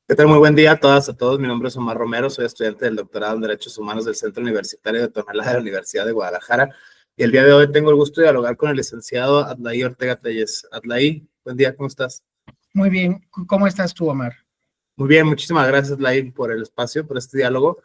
¿Qué tal? Muy buen día a todas, a todos. Mi nombre es Omar Romero, soy estudiante del doctorado en Derechos Humanos del Centro Universitario de Tonalá de la Universidad de Guadalajara. Y el día de hoy tengo el gusto de dialogar con el licenciado Adlai Ortega Telles. Adlai, buen día, ¿cómo estás? Muy bien, ¿cómo estás tú, Omar? Muy bien, muchísimas gracias, Adlai, por el espacio, por este diálogo.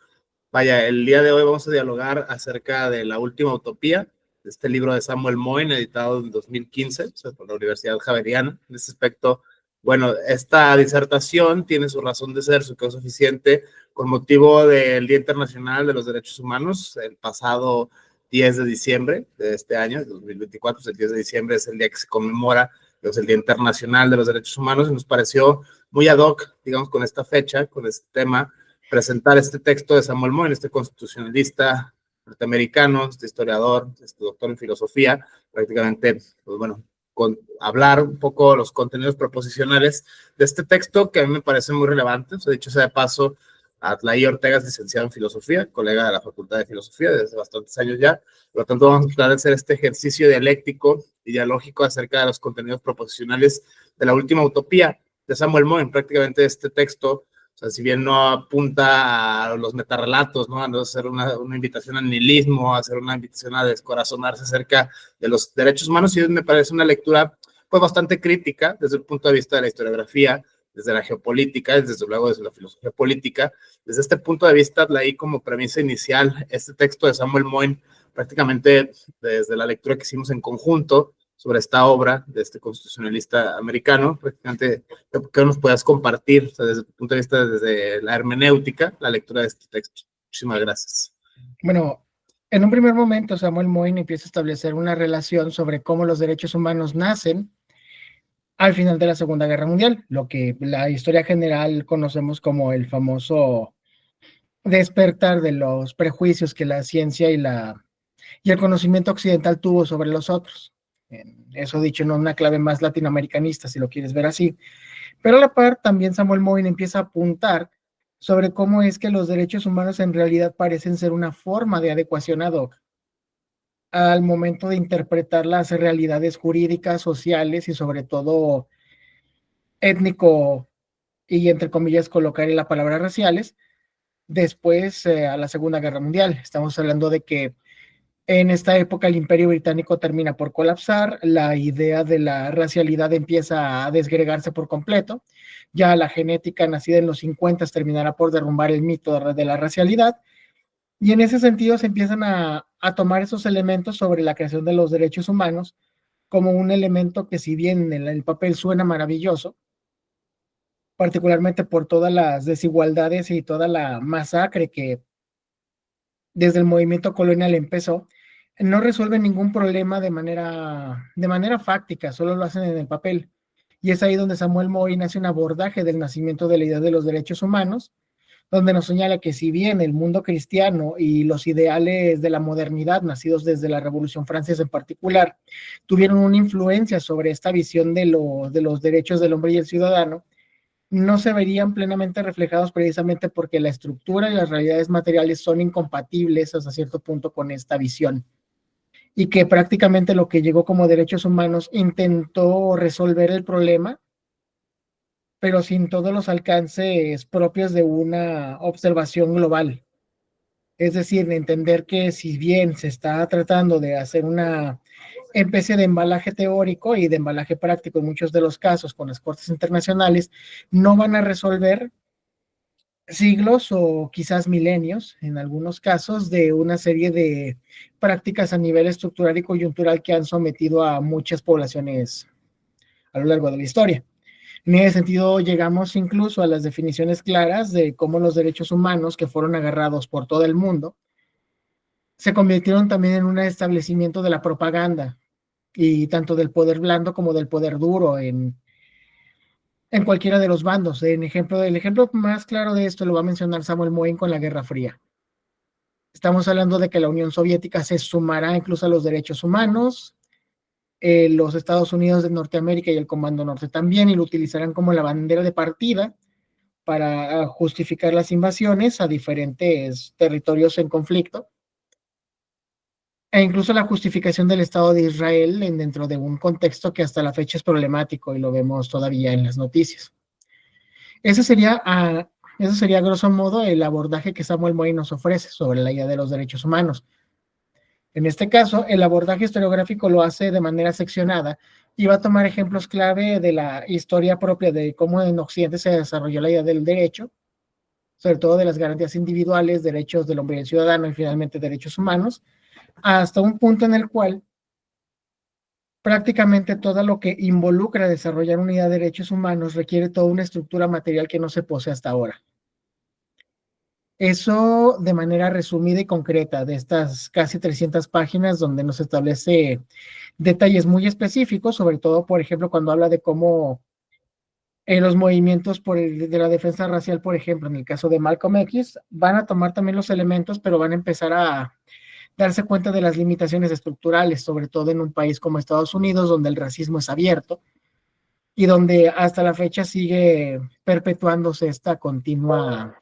Vaya, el día de hoy vamos a dialogar acerca de La Última Utopía, de este libro de Samuel Moyn, editado en 2015, o sea, por la Universidad Javeriana. En este aspecto, bueno, esta disertación tiene su razón de ser, su causa eficiente, con motivo del Día Internacional de los Derechos Humanos, el pasado 10 de diciembre de este año, de 2024, pues el 10 de diciembre es el día que se conmemora, pues, el Día Internacional de los Derechos Humanos, y nos pareció muy ad hoc, digamos, con esta fecha, con este tema, presentar este texto de Samuel Moyn, este constitucionalista norteamericano, este historiador, este doctor en filosofía, prácticamente, pues bueno, hablar un poco los contenidos proposicionales de este texto que a mí me parece muy relevante. O sea, dicho sea de paso, Adlai Ortega es licenciado en filosofía, colega de la Facultad de Filosofía desde bastantes años ya. Por lo tanto, vamos a tratar de hacer este ejercicio dialéctico y dialógico acerca de los contenidos proposicionales de La Última Utopía de Samuel Moyn. Prácticamente este texto, o sea, si bien no apunta a los metarrelatos, ¿no? A no hacer una invitación al nihilismo, a hacer una invitación a descorazonarse acerca de los derechos humanos, y me parece una lectura pues bastante crítica desde el punto de vista de la historiografía, desde la geopolítica, desde luego desde la filosofía política. Desde este punto de vista, leí como premisa inicial este texto de Samuel Moyn, prácticamente desde la lectura que hicimos en conjunto sobre esta obra de este constitucionalista americano. Prácticamente, ¿qué nos puedas compartir, o sea, desde tu punto de vista, desde la hermenéutica, la lectura de este texto? Muchísimas gracias. Bueno, en un primer momento Samuel Moyn empieza a establecer una relación sobre cómo los derechos humanos nacen al final de la Segunda Guerra Mundial, lo que la historia general conocemos como el famoso despertar de los prejuicios que la ciencia y el conocimiento occidental tuvo sobre los otros. Eso dicho en una clave más latinoamericanista, si lo quieres ver así. Pero a la par, también Samuel Moyn empieza a apuntar sobre cómo es que los derechos humanos en realidad parecen ser una forma de adecuación ad hoc al momento de interpretar las realidades jurídicas, sociales y sobre todo étnico y entre comillas colocar la palabra raciales después a la Segunda Guerra Mundial. Estamos hablando de que en esta época el Imperio Británico termina por colapsar, la idea de la racialidad empieza a desgregarse por completo, ya la genética nacida en los 50 terminará por derrumbar el mito de la racialidad, y en ese sentido se empiezan a tomar esos elementos sobre la creación de los derechos humanos como un elemento que, si bien en el papel suena maravilloso, particularmente por todas las desigualdades y toda la masacre que desde el movimiento colonial empezó, no resuelven ningún problema de manera fáctica, solo lo hacen en el papel. Y es ahí donde Samuel Moyn hace un abordaje del nacimiento de la idea de los derechos humanos, donde nos señala que si bien el mundo cristiano y los ideales de la modernidad, nacidos desde la Revolución Francesa en particular, tuvieron una influencia sobre esta visión de los derechos del hombre y el ciudadano, no se verían plenamente reflejados precisamente porque la estructura y las realidades materiales son incompatibles hasta cierto punto con esta visión. Y que prácticamente lo que llegó como derechos humanos intentó resolver el problema, pero sin todos los alcances propios de una observación global. Es decir, entender que si bien se está tratando de hacer una especie de embalaje teórico y de embalaje práctico en muchos de los casos con las cortes internacionales, no van a resolver siglos o quizás milenios, en algunos casos, de una serie de prácticas a nivel estructural y coyuntural que han sometido a muchas poblaciones a lo largo de la historia. En ese sentido, llegamos incluso a las definiciones claras de cómo los derechos humanos que fueron agarrados por todo el mundo se convirtieron también en un establecimiento de la propaganda y tanto del poder blando como del poder duro en cualquiera de los bandos. El ejemplo más claro de esto lo va a mencionar Samuel Moyn con la Guerra Fría. Estamos hablando de que la Unión Soviética se sumará incluso a los derechos humanos, los Estados Unidos de Norteamérica y el Comando Norte también, y lo utilizarán como la bandera de partida para justificar las invasiones a diferentes territorios en conflicto, e incluso la justificación del Estado de Israel dentro de un contexto que hasta la fecha es problemático y lo vemos todavía en las noticias. Ese sería, eso sería, grosso modo, el abordaje que Samuel Moy nos ofrece sobre la idea de los derechos humanos. En este caso, el abordaje historiográfico lo hace de manera seccionada y va a tomar ejemplos clave de la historia propia de cómo en Occidente se desarrolló la idea del derecho, sobre todo de las garantías individuales, derechos del hombre y el ciudadano y finalmente derechos humanos, hasta un punto en el cual prácticamente todo lo que involucra desarrollar una idea de derechos humanos requiere toda una estructura material que no se posee hasta ahora. Eso de manera resumida y concreta de estas casi 300 páginas donde nos establece detalles muy específicos, sobre todo, por ejemplo, cuando habla de cómo los movimientos de la defensa racial, por ejemplo, en el caso de Malcolm X, van a tomar también los elementos, pero van a empezar a darse cuenta de las limitaciones estructurales, sobre todo en un país como Estados Unidos, donde el racismo es abierto y donde hasta la fecha sigue perpetuándose esta continua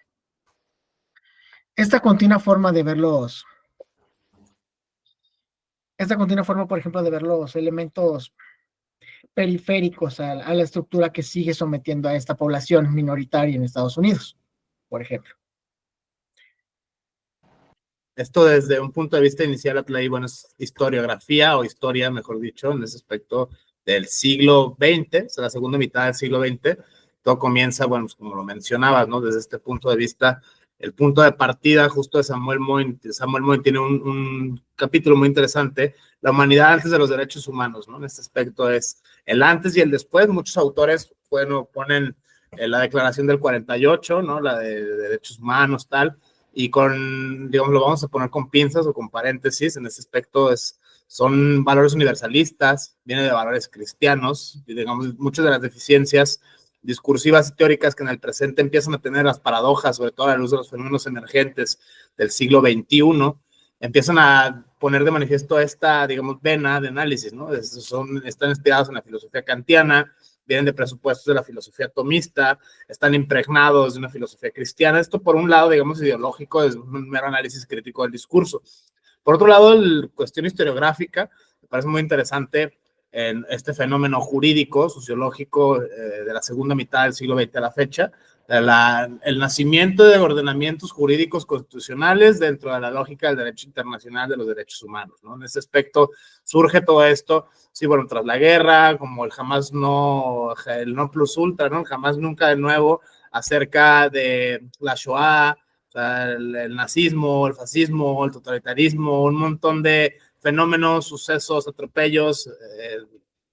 forma de verlos, esta continua forma, por ejemplo, de ver los elementos periféricos a la estructura que sigue sometiendo a esta población minoritaria en Estados Unidos, por ejemplo. Esto desde un punto de vista inicial, Atlay, bueno, es historiografía o historia, mejor dicho, en ese aspecto del siglo XX, o sea, la segunda mitad del siglo XX. Todo comienza, bueno, pues como lo mencionabas, ¿no? Desde este punto de vista, el punto de partida justo de Samuel Moyn. Samuel Moyn tiene un capítulo muy interesante, la humanidad antes de los derechos humanos, ¿no? En este aspecto es el antes y el después. Muchos autores, bueno, ponen la declaración del 48, ¿no? La de derechos humanos, tal, y con, digamos, lo vamos a poner con pinzas o con paréntesis. En ese aspecto son valores universalistas, viene de valores cristianos, y digamos, muchas de las deficiencias discursivas y teóricas que en el presente empiezan a tener las paradojas, sobre todo a la luz de los fenómenos emergentes del siglo XXI, empiezan a poner de manifiesto esta, digamos, vena de análisis, ¿no? Están inspirados en la filosofía kantiana, vienen de presupuestos de la filosofía tomista, están impregnados de una filosofía cristiana. Esto por un lado, digamos, ideológico, es un mero análisis crítico del discurso. Por otro lado, la cuestión historiográfica, me parece muy interesante en este fenómeno jurídico, sociológico, de la segunda mitad del siglo XX a la fecha, el nacimiento de ordenamientos jurídicos constitucionales dentro de la lógica del derecho internacional de los derechos humanos, ¿no? En ese aspecto surge todo esto, sí, bueno, tras la guerra, como el no plus ultra, ¿no? El jamás nunca de nuevo, acerca de la Shoah, o sea, el nazismo, el fascismo, el totalitarismo, un montón de fenómenos, sucesos, atropellos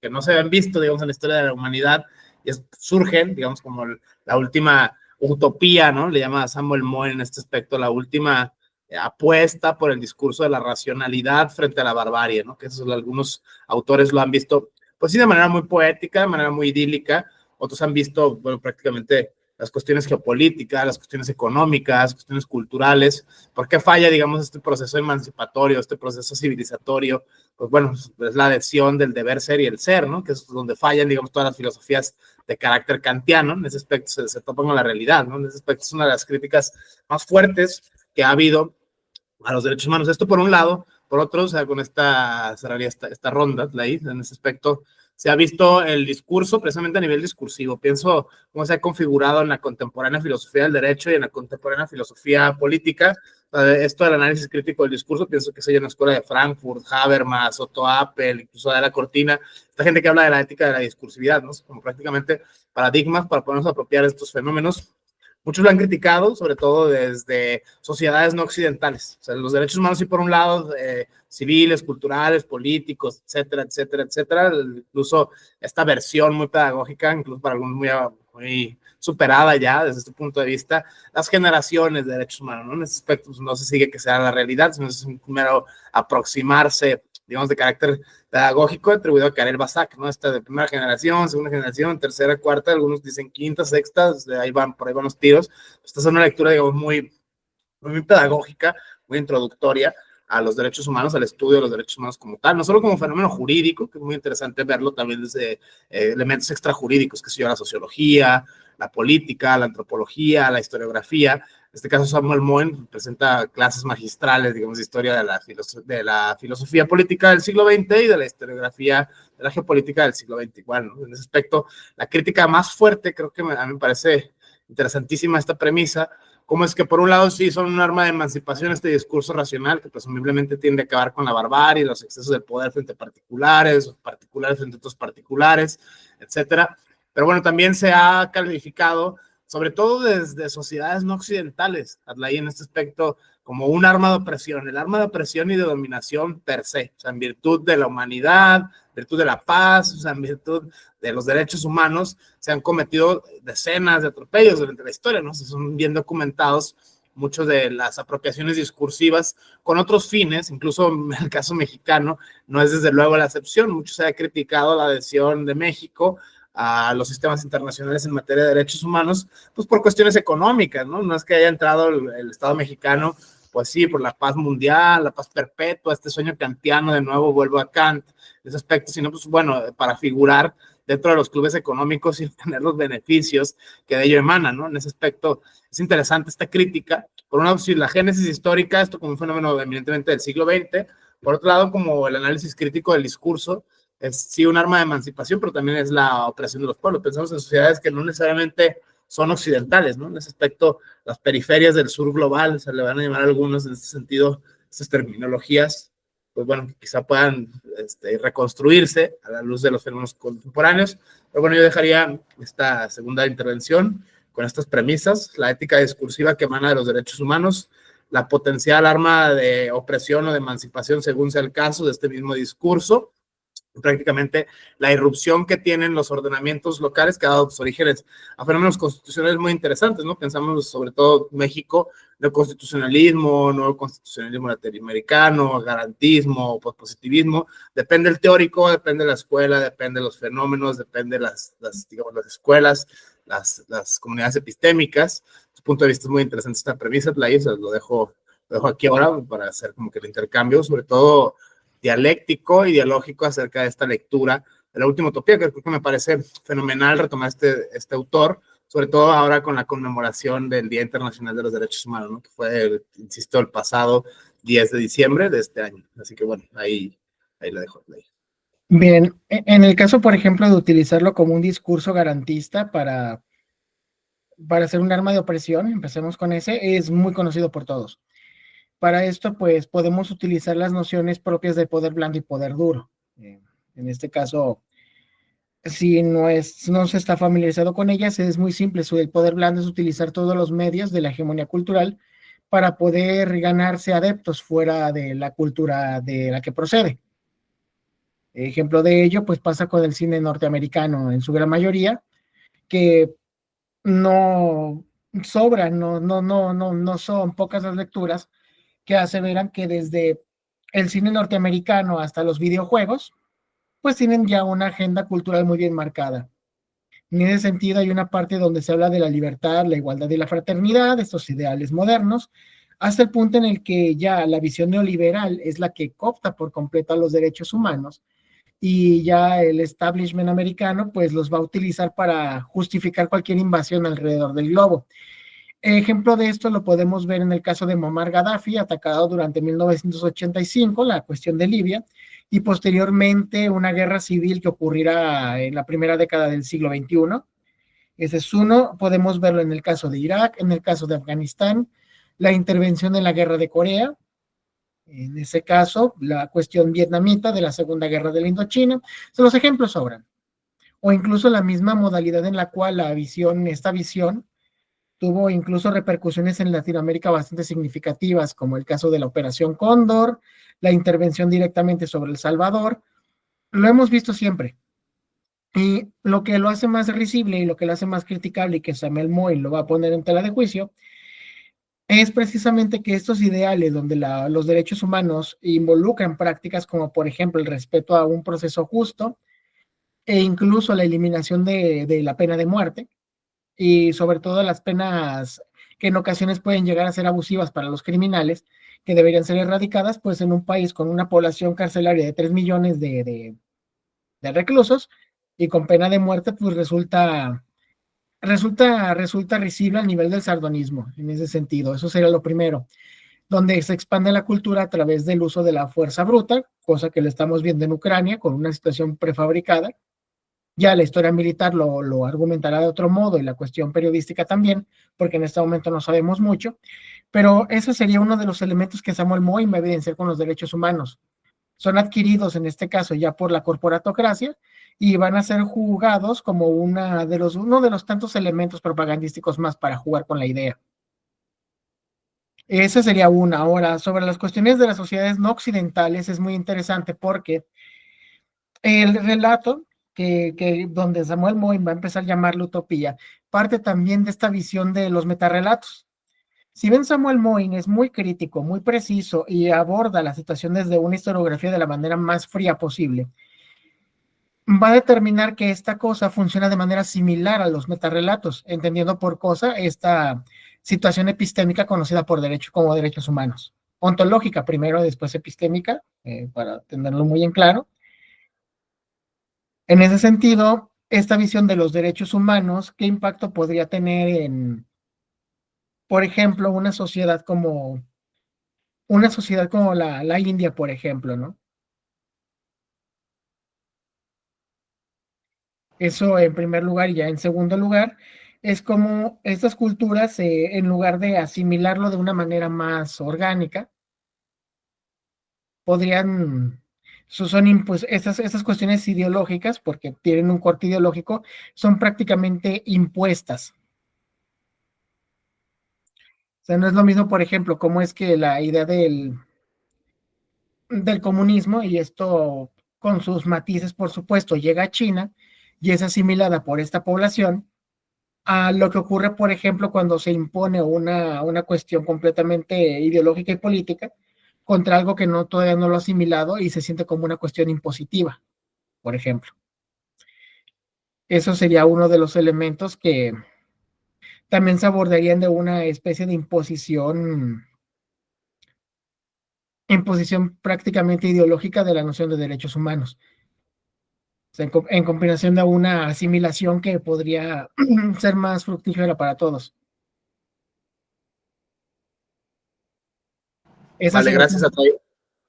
que no se habían visto, digamos, en la historia de la humanidad, y surgen, digamos, como la última utopía, ¿no? Le llama a Samuel Moyn en este aspecto la última apuesta por el discurso de la racionalidad frente a la barbarie, ¿no? Que eso algunos autores lo han visto, pues sí, de manera muy poética, de manera muy idílica. Otros han visto, bueno, prácticamente las cuestiones geopolíticas, las cuestiones económicas, las cuestiones culturales. ¿Por qué falla, digamos, este proceso emancipatorio, este proceso civilizatorio? Pues bueno, es la adhesión del deber ser y el ser, ¿no? Que es donde fallan, digamos, todas las filosofías de carácter kantiano. En ese aspecto se topan con la realidad, ¿no? En ese aspecto es una de las críticas más fuertes que ha habido a los derechos humanos. Esto por un lado. Por otro, o sea, con cerraría esta ronda, en ese aspecto, se ha visto el discurso precisamente a nivel discursivo. Pienso cómo se ha configurado en la contemporánea filosofía del derecho y en la contemporánea filosofía política. Esto del análisis crítico del discurso, pienso que se en la escuela de Frankfurt, Habermas, Otto Appel, incluso de la Cortina, esta gente que habla de la ética de la discursividad, ¿no? Como prácticamente paradigmas para podernos apropiar de estos fenómenos. Muchos lo han criticado, sobre todo desde sociedades no occidentales. O sea, los derechos humanos, sí, por un lado, civiles, culturales, políticos, etcétera, etcétera, etcétera. Incluso esta versión muy pedagógica, incluso para algunos muy superada ya desde este punto de vista, las generaciones de derechos humanos, ¿no? En ese aspecto, pues, no se sigue que sea la realidad, sino es un mero aproximarse, digamos, de carácter pedagógico, atribuido a Karel Basak, ¿no? Esta de primera generación, segunda generación, tercera, cuarta, algunos dicen quinta, sexta, por ahí van los tiros. Esta es una lectura, digamos, muy pedagógica, muy introductoria a los derechos humanos, al estudio de los derechos humanos como tal, no solo como fenómeno jurídico, que es muy interesante verlo también desde elementos extrajurídicos, que se llama la sociología, la política, la antropología, la historiografía. En este caso, Samuel Moyn presenta clases magistrales, digamos, de historia de la filosofía política del siglo XX y de la historiografía de la geopolítica del siglo XX. Igual, ¿no? En ese aspecto, la crítica más fuerte, creo que a mí me parece interesantísima esta premisa, cómo es que por un lado sí son un arma de emancipación este discurso racional que presumiblemente tiende a acabar con la barbarie, los excesos de poder frente a particulares frente a otros particulares, etcétera. Pero bueno, también se ha calificado, sobre todo desde sociedades no occidentales, Adlai, en este aspecto, como un arma de opresión, el arma de opresión y de dominación per se, o sea, en virtud de la humanidad, en virtud de la paz, o sea, en virtud de los derechos humanos, se han cometido decenas de atropellos durante la historia, ¿no? Se son bien documentados muchos de las apropiaciones discursivas con otros fines, incluso en el caso mexicano, no es desde luego la excepción, mucho se ha criticado la adhesión de México a los sistemas internacionales en materia de derechos humanos, pues por cuestiones económicas, ¿no? No es que haya entrado el Estado mexicano, pues sí, por la paz mundial, la paz perpetua, este sueño kantiano, de nuevo vuelvo a Kant, ese aspecto, sino pues bueno, para figurar dentro de los clubes económicos y tener los beneficios que de ello emanan, ¿no? En ese aspecto es interesante esta crítica, por un lado, si la génesis histórica, esto como un fenómeno eminentemente del siglo XX, por otro lado, como el análisis crítico del discurso, es sí un arma de emancipación, pero también es la opresión de los pueblos. Pensamos en sociedades que no necesariamente son occidentales, ¿no? En ese aspecto, las periferias del sur global, se le van a llamar algunos en este sentido, estas terminologías, pues bueno, quizá puedan reconstruirse a la luz de los fenómenos contemporáneos. Pero bueno, yo dejaría esta segunda intervención con estas premisas: la ética discursiva que emana de los derechos humanos, la potencial arma de opresión o de emancipación según sea el caso de este mismo discurso, prácticamente la irrupción que tienen los ordenamientos locales que ha dado orígenes a fenómenos constitucionales muy interesantes, ¿no? Pensamos sobre todo México, neoconstitucionalismo, nuevo constitucionalismo latinoamericano, garantismo, pospositivismo, depende del teórico, depende de la escuela, depende de los fenómenos, depende de digamos, las escuelas, las comunidades epistémicas. Desde su punto de vista es muy interesante esta premisa, lo dejo aquí ahora para hacer como que el intercambio, sobre todo dialéctico y dialógico acerca de esta lectura de la última utopía, que creo que me parece fenomenal retomar este autor, sobre todo ahora con la conmemoración del Día Internacional de los Derechos Humanos, ¿no? Que fue, insisto, el pasado 10 de diciembre de este año. Así que bueno, ahí lo dejo. Bien, en el caso, por ejemplo, de utilizarlo como un discurso garantista para hacer un arma de opresión, empecemos con ese, es muy conocido por todos. Para esto, pues, podemos utilizar las nociones propias de poder blando y poder duro. En este caso, si no se está familiarizado con ellas, es muy simple. El poder blando es utilizar todos los medios de la hegemonía cultural para poder ganarse adeptos fuera de la cultura de la que procede. Ejemplo de ello, pues pasa con el cine norteamericano en su gran mayoría, que no sobran, no son pocas las lecturas que aseveran que desde el cine norteamericano hasta los videojuegos, pues tienen ya una agenda cultural muy bien marcada. En ese sentido, hay una parte donde se habla de la libertad, la igualdad y la fraternidad, estos ideales modernos, hasta el punto en el que ya la visión neoliberal es la que coopta por completo a los derechos humanos, y ya el establishment americano pues los va a utilizar para justificar cualquier invasión alrededor del globo. Ejemplo de esto lo podemos ver en el caso de Muammar Gaddafi, atacado durante 1985, la cuestión de Libia, y posteriormente una guerra civil que ocurrirá en la primera década del siglo XXI. Ese es uno. Podemos verlo en el caso de Irak, en el caso de Afganistán, la intervención en la guerra de Corea, en ese caso, la cuestión vietnamita de la Segunda Guerra de la Indochina. Los ejemplos sobran. O incluso la misma modalidad en la cual esta visión tuvo incluso repercusiones en Latinoamérica bastante significativas, como el caso de la Operación Cóndor, la intervención directamente sobre El Salvador. Lo hemos visto siempre. Y lo que lo hace más risible y lo que lo hace más criticable, y que Samuel Moy lo va a poner en tela de juicio, es precisamente que estos ideales donde los derechos humanos involucran prácticas como, por ejemplo, el respeto a un proceso justo e incluso la eliminación de la pena de muerte, y sobre todo las penas que en ocasiones pueden llegar a ser abusivas para los criminales, que deberían ser erradicadas, pues en un país con una población carcelaria de 3 millones de reclusos y con pena de muerte, pues resulta risible al nivel del sardonismo en ese sentido. Eso sería lo primero, donde se expande la cultura a través del uso de la fuerza bruta, cosa que lo estamos viendo en Ucrania con una situación prefabricada, Ya la historia militar lo argumentará de otro modo y la cuestión periodística también, porque en este momento no sabemos mucho, pero ese sería uno de los elementos que Samuel Moy me evidencia con los derechos humanos. Son adquiridos en este caso ya por la corporatocracia y van a ser jugados como uno de los tantos elementos propagandísticos más para jugar con la idea. Esa sería una. Ahora, sobre las cuestiones de las sociedades no occidentales es muy interesante porque el relato donde Samuel Moy va a empezar a llamarlo utopía, parte también de esta visión de los metarrelatos. Si bien Samuel Moyn es muy crítico, muy preciso y aborda la situación desde una historiografía de la manera más fría posible, va a determinar que esta cosa funciona de manera similar a los metarrelatos, entendiendo por cosa esta situación epistémica conocida por derecho como derechos humanos. Ontológica primero, después epistémica, para tenerlo muy en claro. En ese sentido, esta visión de los derechos humanos, ¿qué impacto podría tener en, por ejemplo, una sociedad como la India, por ejemplo, ¿no? Eso en primer lugar, y ya en segundo lugar, es como estas culturas, en lugar de asimilarlo de una manera más orgánica, podrían, pues, estas cuestiones ideológicas, porque tienen un corte ideológico, son prácticamente impuestas. O sea, no es lo mismo, por ejemplo, cómo es que la idea del comunismo, y esto con sus matices, por supuesto, llega a China y es asimilada por esta población, a lo que ocurre, por ejemplo, cuando se impone una cuestión completamente ideológica y política contra algo que todavía no lo ha asimilado y se siente como una cuestión impositiva, por ejemplo. Eso sería uno de los elementos que también se abordarían de una especie de imposición prácticamente ideológica de la noción de derechos humanos. O sea, en combinación de una asimilación que podría ser más fructífera para todos. Esa Vale, sería. gracias a todos.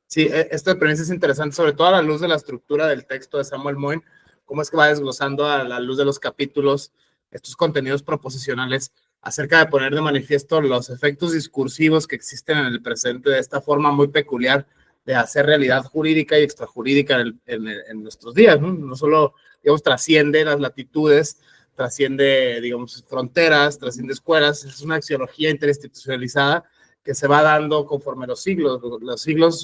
Sí, esta premisa es interesante, sobre todo a la luz de la estructura del texto de Samuel Moyn, cómo es que va desglosando a la luz de los capítulos estos contenidos proposicionales acerca de poner de manifiesto los efectos discursivos que existen en el presente de esta forma muy peculiar de hacer realidad jurídica y extrajurídica en nuestros días, ¿no? No solo, digamos, trasciende las latitudes, trasciende, digamos, fronteras, trasciende escuelas, es una axiología interinstitucionalizada que se va dando conforme los siglos,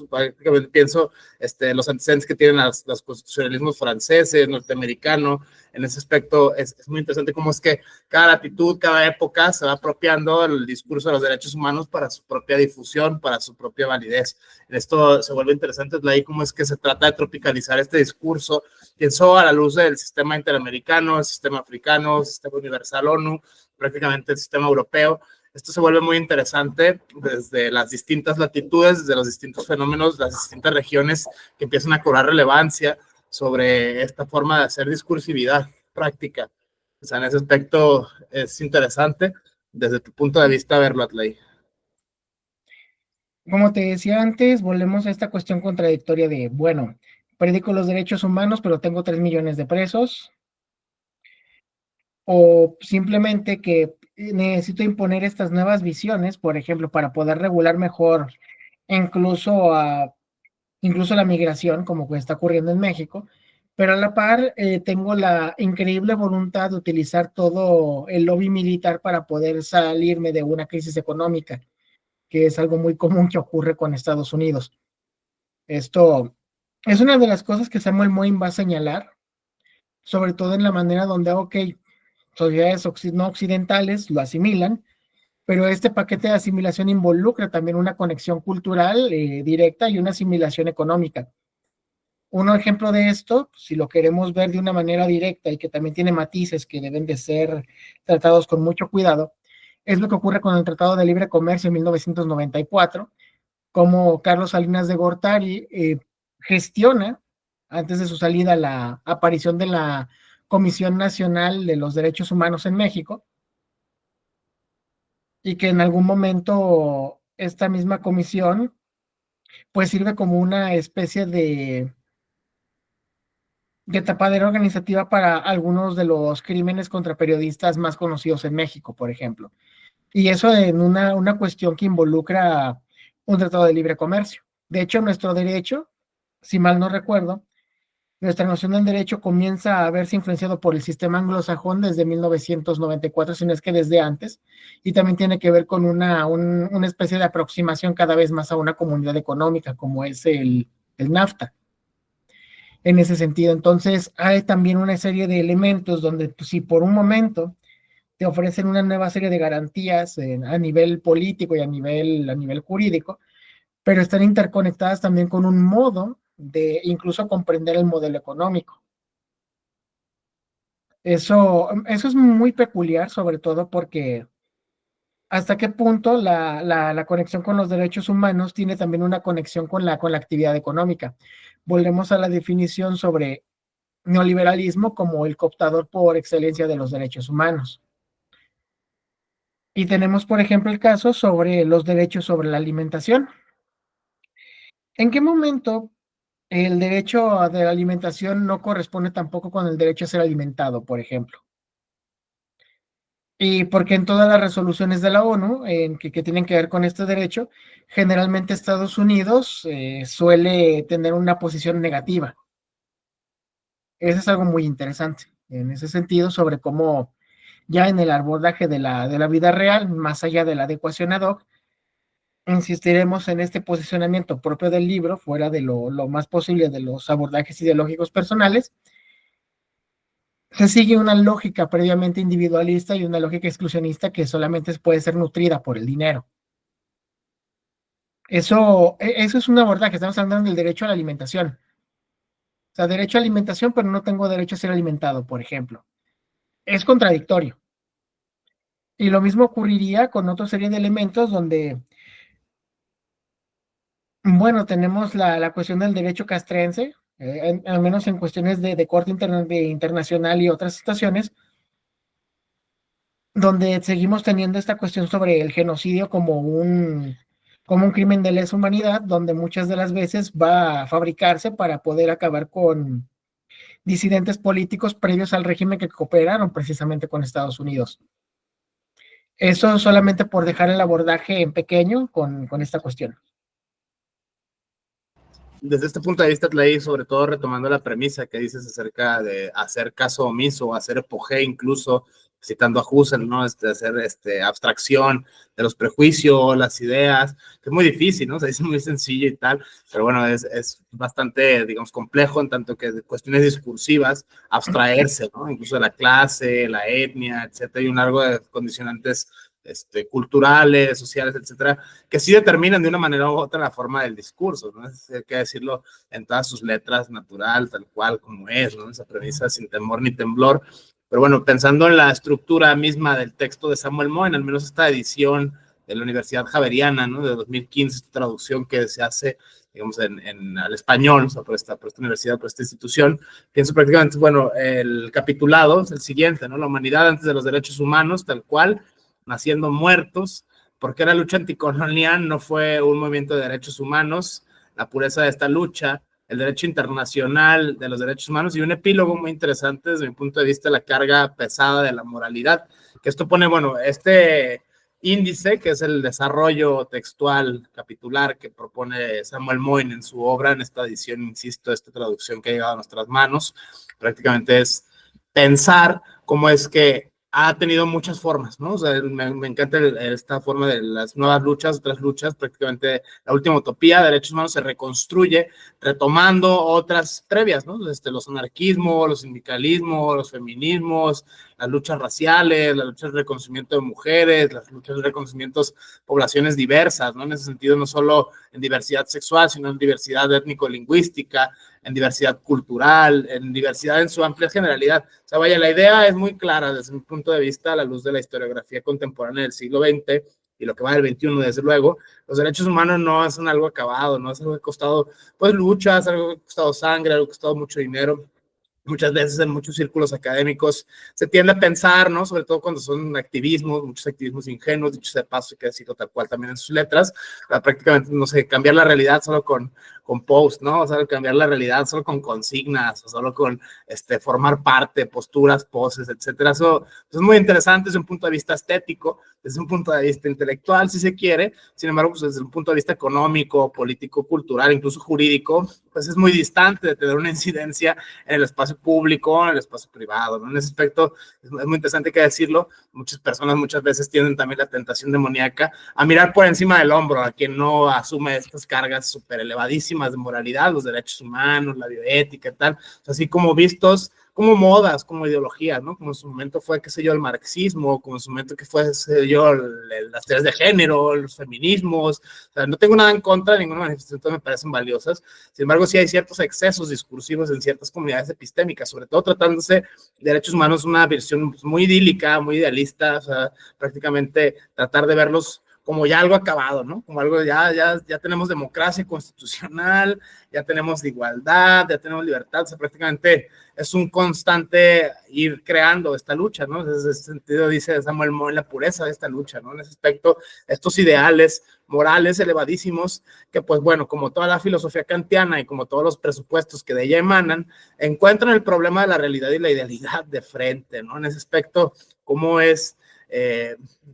prácticamente pienso, los antecedentes que tienen los constitucionalismos franceses, norteamericano, en ese aspecto es muy interesante cómo es que cada latitud, cada época se va apropiando el discurso de los derechos humanos para su propia difusión, para su propia validez. En esto se vuelve interesante, ahí cómo es que se trata de tropicalizar este discurso, pienso a la luz del sistema interamericano, el sistema africano, el sistema universal ONU, prácticamente el sistema europeo. Esto se vuelve muy interesante desde las distintas latitudes, desde los distintos fenómenos, las distintas regiones que empiezan a cobrar relevancia sobre esta forma de hacer discursividad práctica. O sea, en ese aspecto es interesante desde tu punto de vista verlo, Atley. Como te decía antes, volvemos a esta cuestión contradictoria de, bueno, predico los derechos humanos, pero tengo 3 millones de presos, o simplemente que necesito imponer estas nuevas visiones, por ejemplo, para poder regular mejor incluso, incluso la migración, como está ocurriendo en México, pero a la par tengo la increíble voluntad de utilizar todo el lobby militar para poder salirme de una crisis económica, que es algo muy común que ocurre con Estados Unidos. Esto es una de las cosas que Samuel Moyn va a señalar, sobre todo en la manera donde, ok, sociedades no occidentales lo asimilan, pero este paquete de asimilación involucra también una conexión cultural directa y una asimilación económica. Un ejemplo de esto, si lo queremos ver de una manera directa y que también tiene matices que deben de ser tratados con mucho cuidado, es lo que ocurre con el Tratado de Libre Comercio en 1994, como Carlos Salinas de Gortari gestiona, antes de su salida, la aparición de la Comisión Nacional de los Derechos Humanos en México, y que en algún momento esta misma comisión pues sirve como una especie de tapadera organizativa para algunos de los crímenes contra periodistas más conocidos en México, por ejemplo. Y eso en una cuestión que involucra un tratado de libre comercio. De hecho, nuestro derecho, si mal no recuerdo, nuestra noción del derecho comienza a verse influenciado por el sistema anglosajón desde 1994, si no es que desde antes, y también tiene que ver con una especie de aproximación cada vez más a una comunidad económica, como es el NAFTA. En ese sentido, entonces, hay también una serie de elementos donde, pues, si por un momento te ofrecen una nueva serie de garantías a nivel político y a nivel jurídico, pero están interconectadas también con un modo de incluso comprender el modelo económico. Eso es muy peculiar, sobre todo porque hasta qué punto la conexión con los derechos humanos tiene también una conexión con la actividad económica. Volvemos a la definición sobre neoliberalismo como el cooptador por excelencia de los derechos humanos. Y tenemos, por ejemplo, el caso sobre los derechos sobre la alimentación. ¿En qué momento el derecho de la alimentación no corresponde tampoco con el derecho a ser alimentado, por ejemplo? Y porque en todas las resoluciones de la ONU que tienen que ver con este derecho, generalmente Estados Unidos suele tener una posición negativa. Eso es algo muy interesante en ese sentido sobre cómo ya en el abordaje de la vida real, más allá de la adecuación ad hoc, insistiremos en este posicionamiento propio del libro, fuera de lo más posible de los abordajes ideológicos personales. Se sigue una lógica previamente individualista y una lógica exclusionista que solamente puede ser nutrida por el dinero. Eso es un abordaje, estamos hablando del derecho a la alimentación. O sea, derecho a alimentación, pero no tengo derecho a ser alimentado, por ejemplo. Es contradictorio. Y lo mismo ocurriría con otra serie de elementos donde, bueno, tenemos la cuestión del derecho castrense, al menos en cuestiones de corte internacional y otras situaciones, donde seguimos teniendo esta cuestión sobre el genocidio como un crimen de lesa humanidad, donde muchas de las veces va a fabricarse para poder acabar con disidentes políticos previos al régimen que cooperaron precisamente con Estados Unidos. Eso solamente por dejar el abordaje en pequeño con esta cuestión. Desde este punto de vista, Tlay, sobre todo retomando la premisa que dices acerca de hacer caso omiso, hacer apogeo incluso, citando a Husserl, ¿no? Hacer abstracción de los prejuicios, las ideas, que es muy difícil, ¿no? Se dice muy sencillo y tal, pero bueno, es bastante, digamos, complejo en tanto que de cuestiones discursivas, abstraerse, ¿no? Incluso de la clase, la etnia, etcétera, y un largo de condicionantes culturales, sociales, etcétera, que sí determinan de una manera u otra la forma del discurso, ¿no? Hay que decirlo en todas sus letras, natural, tal cual como es, ¿no? Esa premisa sin temor ni temblor. Pero bueno, pensando en la estructura misma del texto de Samuel Moyn, al menos esta edición de la Universidad Javeriana, ¿no? De 2015, esta traducción que se hace, digamos, al español, o sea, por esta universidad, por esta institución, pienso prácticamente, bueno, el capitulado es el siguiente, ¿no? La humanidad antes de los derechos humanos, tal cual, naciendo muertos, porque la lucha anticolonial no fue un movimiento de derechos humanos, la pureza de esta lucha, el derecho internacional de los derechos humanos y un epílogo muy interesante desde mi punto de vista, la carga pesada de la moralidad, que esto pone, bueno, este índice, que es el desarrollo textual capitular que propone Samuel Moyn en su obra, en esta edición, insisto, esta traducción que ha llegado a nuestras manos, prácticamente es pensar cómo es que ha tenido muchas formas, ¿no? O sea, me encanta esta forma de las nuevas luchas, otras luchas, prácticamente la última utopía de derechos humanos se reconstruye retomando otras previas, ¿no? Los anarquismos, los sindicalismos, los feminismos, las luchas raciales, las luchas de reconocimiento de mujeres, las luchas de reconocimiento de poblaciones diversas, ¿no? En ese sentido, no solo en diversidad sexual, sino en diversidad étnico-lingüística, en diversidad cultural, en diversidad en su amplia generalidad. O sea, vaya, la idea es muy clara desde mi punto de vista a la luz de la historiografía contemporánea del siglo XX y lo que va del XXI, desde luego. Los derechos humanos no son algo acabado, no es algo que ha costado, pues, luchas, algo que ha costado sangre, algo que ha costado mucho dinero. muchas veces en muchos círculos académicos se tiende a pensar, ¿no? Sobre todo cuando son activismos, muchos activismos ingenuos, dicho sea de paso, hay que decirlo tal cual también en sus letras, prácticamente, no sé, cambiar la realidad solo con post, ¿no? O sea, cambiar la realidad solo con consignas, o solo con formar parte, posturas, poses, etcétera. Eso es muy interesante desde un punto de vista estético, desde un punto de vista intelectual, si se quiere. Sin embargo, pues desde un punto de vista económico, político, cultural, incluso jurídico, pues es muy distante de tener una incidencia en el espacio público, en el espacio privado, ¿no? En ese aspecto es muy interesante que decirlo. Muchas personas muchas veces tienen también la tentación demoníaca a mirar por encima del hombro a quien no asume estas cargas súper elevadísimas de moralidad, los derechos humanos, la bioética y tal, o sea, así como vistos como modas, como ideología, ¿no? Como en su momento fue, qué sé yo, el marxismo, como en su momento que fue, qué sé yo, las teorías de género, los feminismos. O sea, no tengo nada en contra de ninguna manifestación, todas me parecen valiosas. Sin embargo, sí hay ciertos excesos discursivos en ciertas comunidades epistémicas, sobre todo tratándose de derechos humanos, una versión muy idílica, muy idealista, o sea, prácticamente tratar de verlos como ya algo acabado, ¿no? Como algo, ya tenemos democracia constitucional, ya tenemos igualdad, ya tenemos libertad, o sea, prácticamente es un constante ir creando esta lucha, ¿no? En ese sentido dice Samuel Moe, la pureza de esta lucha, ¿no? En ese aspecto, estos ideales morales elevadísimos que, pues bueno, como toda la filosofía kantiana y como todos los presupuestos que de ella emanan, encuentran el problema de la realidad y la idealidad de frente, ¿no? En ese aspecto, cómo es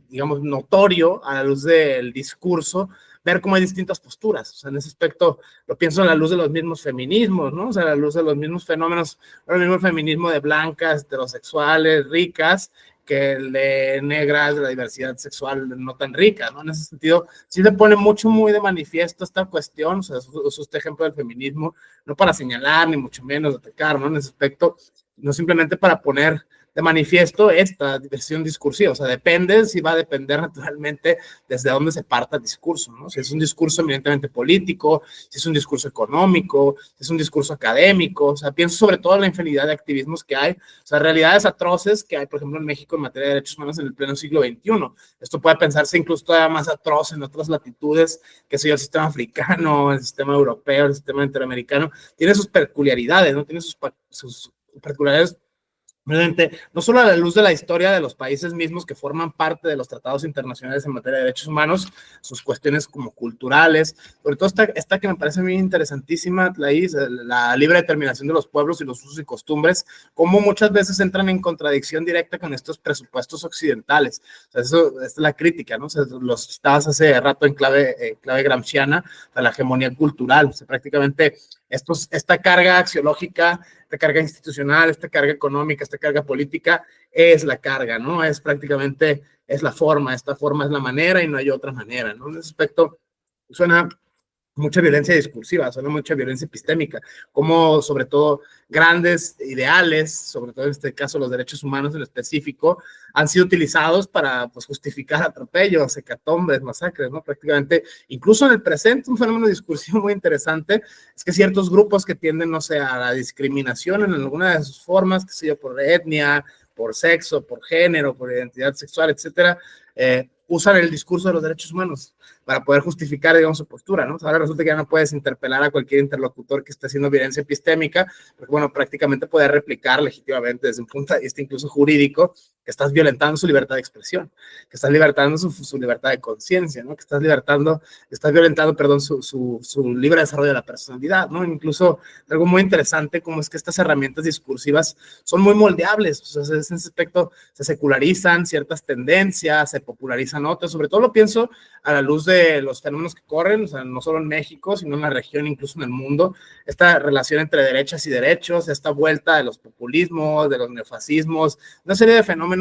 digamos, notorio a la luz del discurso, ver cómo hay distintas posturas. O sea, en ese aspecto lo pienso a la luz de los mismos feminismos, ¿no? O sea, a la luz de los mismos fenómenos, el mismo feminismo de blancas, heterosexuales, ricas, que el de negras, de la diversidad sexual no tan rica, ¿no? En ese sentido, sí se pone muy de manifiesto esta cuestión, o sea, uso este ejemplo del feminismo, no para señalar, ni mucho menos atacar, ¿no? En ese aspecto, no simplemente para poner de manifiesto esta diversión discursiva, o sea, depende, si va a depender naturalmente desde dónde se parta el discurso, ¿no? Si es un discurso eminentemente político, si es un discurso económico, si es un discurso académico, o sea, pienso sobre todo en la infinidad de activismos que hay, o sea, realidades atroces que hay, por ejemplo, en México en materia de derechos humanos en el pleno siglo XXI. Esto puede pensarse incluso todavía más atroz en otras latitudes, que sea el sistema africano, el sistema europeo, el sistema interamericano, tiene sus peculiaridades, ¿no? Tiene sus peculiaridades no solo a la luz de la historia de los países mismos que forman parte de los tratados internacionales en materia de derechos humanos, sus cuestiones como culturales, sobre todo esta que me parece muy interesantísima, la libre determinación de los pueblos y los usos y costumbres, como muchas veces entran en contradicción directa con estos presupuestos occidentales. O sea, eso es la crítica, ¿no? O sea, los estabas hace rato en clave gramsciana, de la hegemonía cultural, o sea, prácticamente esta carga axiológica, esta carga institucional, esta carga económica, esta carga política, es la carga, ¿no? Es prácticamente, es la forma, esta forma es la manera y no hay otra manera, ¿no? En ese aspecto suena mucha violencia discursiva, suena mucha violencia epistémica, como sobre todo grandes ideales, sobre todo en este caso los derechos humanos en específico, han sido utilizados para pues, justificar atropellos, hecatombes, masacres, ¿no? Prácticamente, incluso en el presente, un fenómeno discursivo muy interesante es que ciertos grupos que tienden, no sé, a la discriminación en alguna de sus formas, que sea por etnia, por sexo, por género, por identidad sexual, etcétera, usan el discurso de los derechos humanos para poder justificar, digamos, su postura, ¿no? Ahora resulta que ya no puedes interpelar a cualquier interlocutor que esté haciendo violencia epistémica, porque, bueno, prácticamente puede replicar legítimamente desde un punto de vista incluso jurídico que estás violentando su libertad de expresión, que estás violentando su libertad de conciencia, ¿no? Que estás violentando, perdón, su libre desarrollo de la personalidad, ¿no? Incluso algo muy interesante como es que estas herramientas discursivas son muy moldeables, o sea, en ese aspecto se secularizan ciertas tendencias, se popularizan otras, sobre todo lo pienso a la luz de los fenómenos que corren, o sea, no solo en México, sino en la región, incluso en el mundo, esta relación entre derechas y derechos, esta vuelta de los populismos, de los neofascismos, una serie de fenómenos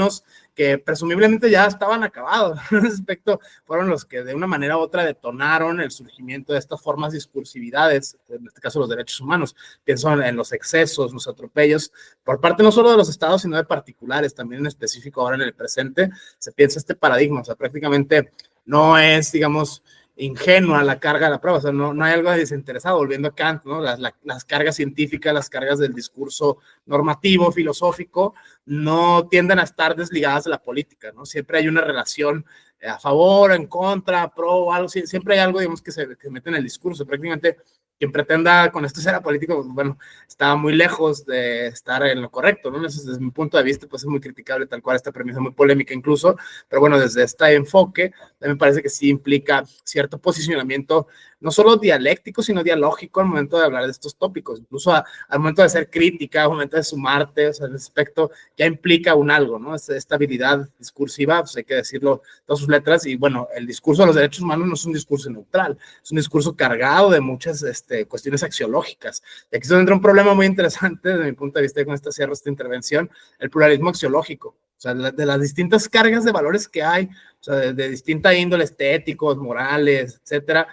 que presumiblemente ya estaban acabados. En ese aspecto fueron los que de una manera u otra detonaron el surgimiento de estas formas discursividades, en este caso los derechos humanos. Pienso en los excesos, los atropellos, por parte no solo de los estados, sino de particulares, también en específico ahora en el presente, se piensa este paradigma, o sea, prácticamente no es, digamos, ingenua la carga de la prueba, o sea, no hay algo desinteresado, volviendo a Kant, ¿no? Las cargas científicas, las cargas del discurso normativo, filosófico, no tienden a estar desligadas de la política, ¿no? Siempre hay una relación a favor, en contra, pro, algo, siempre hay algo, digamos, que mete en el discurso, prácticamente quien pretenda con esto ser apolítico, pues, bueno, está muy lejos de estar en lo correcto, ¿no? Eso, desde mi punto de vista, pues es muy criticable tal cual esta premisa, muy polémica incluso, pero bueno, desde este enfoque, me parece que sí implica cierto posicionamiento, no solo dialéctico, sino dialógico al momento de hablar de estos tópicos, incluso al momento de hacer crítica, al momento de sumarte, o sea, el aspecto ya implica un algo, ¿no? Esta habilidad discursiva, pues hay que decirlo, todas sus letras, y bueno, el discurso de los derechos humanos no es un discurso neutral, es un discurso cargado de muchas cuestiones axiológicas. Y aquí es donde entra un problema muy interesante desde mi punto de vista, con esta cierre, esta intervención, el pluralismo axiológico, o sea, de las distintas cargas de valores que hay, o sea, de distinta índole, estéticos, morales, etcétera,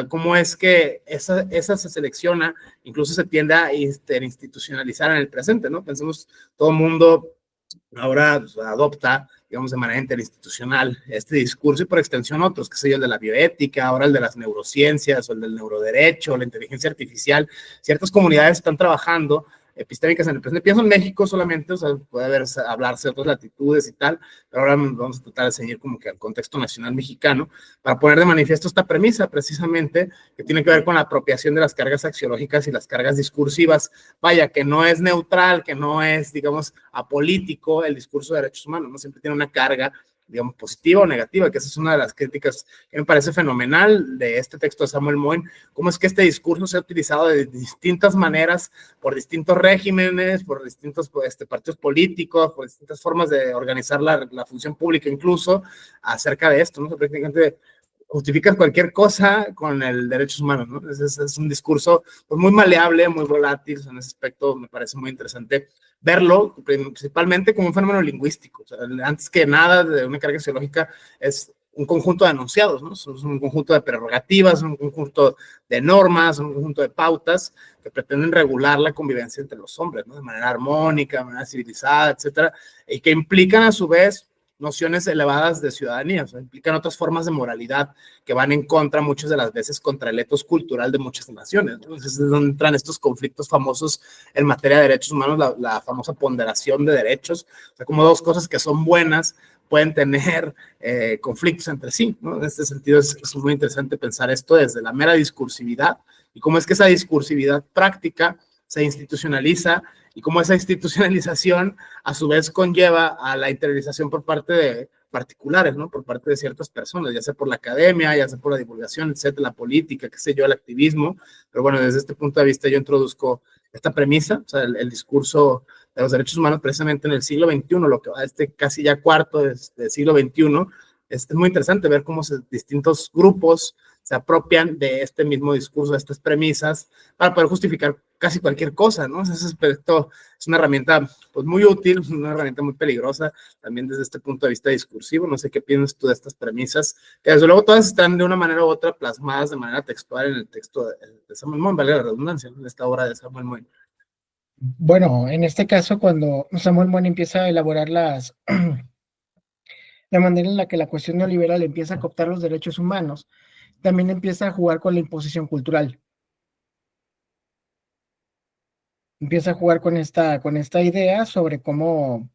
cómo es que esa se selecciona, incluso se tiende a institucionalizar en el presente, ¿no? Pensemos, todo el mundo ahora pues, adopta, digamos, de manera interinstitucional este discurso y por extensión otros, que sé yo, el de la bioética, ahora el de las neurociencias o el del neuroderecho, la inteligencia artificial. Ciertas comunidades están trabajando epistémicas en el presente. Pienso en México solamente, o sea, puede hablarse de otras latitudes y tal, pero ahora vamos a tratar de seguir como que al contexto nacional mexicano para poner de manifiesto esta premisa precisamente que tiene que ver con la apropiación de las cargas axiológicas y las cargas discursivas. Vaya, que no es neutral, que no es, digamos, apolítico el discurso de derechos humanos, ¿no? Siempre tiene una carga, digamos, positiva o negativa, que esa es una de las críticas que me parece fenomenal de este texto de Samuel Moyn, cómo es que este discurso se ha utilizado de distintas maneras por distintos regímenes, por distintos partidos políticos, por distintas formas de organizar la función pública incluso, acerca de esto, ¿no? Prácticamente justificas cualquier cosa con el derechos humanos, ¿no? Es un discurso pues, muy maleable, muy volátil, en ese aspecto me parece muy interesante verlo, principalmente como un fenómeno lingüístico. O sea, antes que nada, de una carga sociológica es un conjunto de enunciados, ¿no? Es un conjunto de prerrogativas, un conjunto de normas, un conjunto de pautas que pretenden regular la convivencia entre los hombres, ¿no? De manera armónica, de manera civilizada, etcétera, y que implican a su vez nociones elevadas de ciudadanía, o sea, implican otras formas de moralidad que van en contra muchas de las veces contra el etos cultural de muchas naciones. Entonces es donde entran estos conflictos famosos en materia de derechos humanos, la famosa ponderación de derechos, o sea, como dos cosas que son buenas pueden tener conflictos entre sí, ¿no? En este sentido es muy interesante pensar esto desde la mera discursividad y cómo es que esa discursividad práctica se institucionaliza y cómo esa institucionalización a su vez conlleva a la interiorización por parte de particulares, ¿no? Por parte de ciertas personas, ya sea por la academia, ya sea por la divulgación, etcétera, la política, qué sé yo, el activismo. Pero bueno, desde este punto de vista yo introduzco esta premisa, o sea, el discurso de los derechos humanos precisamente en el siglo XXI, lo que va casi ya cuarto del siglo XXI, es muy interesante ver cómo distintos grupos se apropian de este mismo discurso, de estas premisas, para poder justificar casi cualquier cosa, ¿no? Ese aspecto es una herramienta pues, muy útil, una herramienta muy peligrosa, también desde este punto de vista discursivo. No sé qué piensas tú de estas premisas, que desde luego todas están de una manera u otra plasmadas de manera textual en el texto de Samuel Moyn, vale la redundancia, en esta obra de Samuel Moyn. Bueno, en este caso, cuando Samuel Moyn empieza a elaborar la manera en la que la cuestión neoliberal empieza a cooptar los derechos humanos, también empieza a jugar con la imposición cultural. Empieza a jugar con esta idea sobre cómo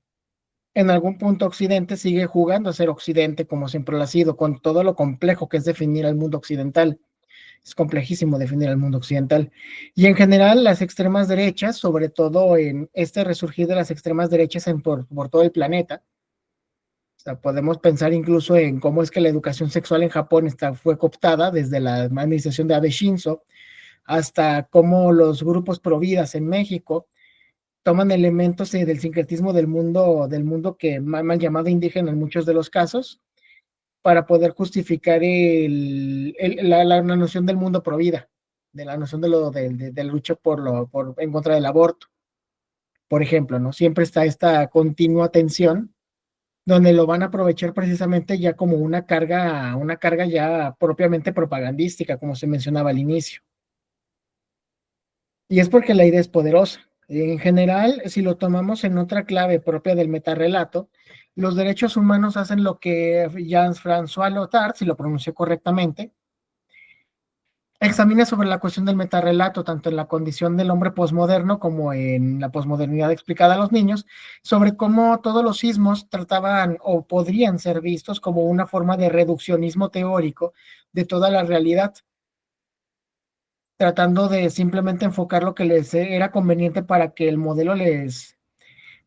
en algún punto Occidente sigue jugando a ser Occidente como siempre lo ha sido, con todo lo complejo que es definir al mundo occidental. Es complejísimo definir el mundo occidental. Y en general, las extremas derechas, sobre todo en este resurgir de las extremas derechas por todo el planeta, o sea, podemos pensar incluso en cómo es que la educación sexual en Japón fue cooptada desde la administración de Abe Shinzo, hasta cómo los grupos pro vidas en México toman elementos del sincretismo del mundo que mal llamado indígena en muchos de los casos, para poder justificar la noción del mundo pro vida, de la noción de la lucha en contra del aborto. Por ejemplo, ¿no? Siempre está esta continua tensión donde lo van a aprovechar precisamente ya como una carga ya propiamente propagandística, como se mencionaba al inicio. Y es porque la idea es poderosa. En general, si lo tomamos en otra clave propia del metarrelato, los derechos humanos hacen lo que Jean-François Lyotard, si lo pronunció correctamente, examina sobre la cuestión del metarrelato, tanto en la condición del hombre posmoderno como en la posmodernidad explicada a los niños, sobre cómo todos los sismos trataban o podrían ser vistos como una forma de reduccionismo teórico de toda la realidad. tratando de simplemente enfocar lo que les era conveniente para que el modelo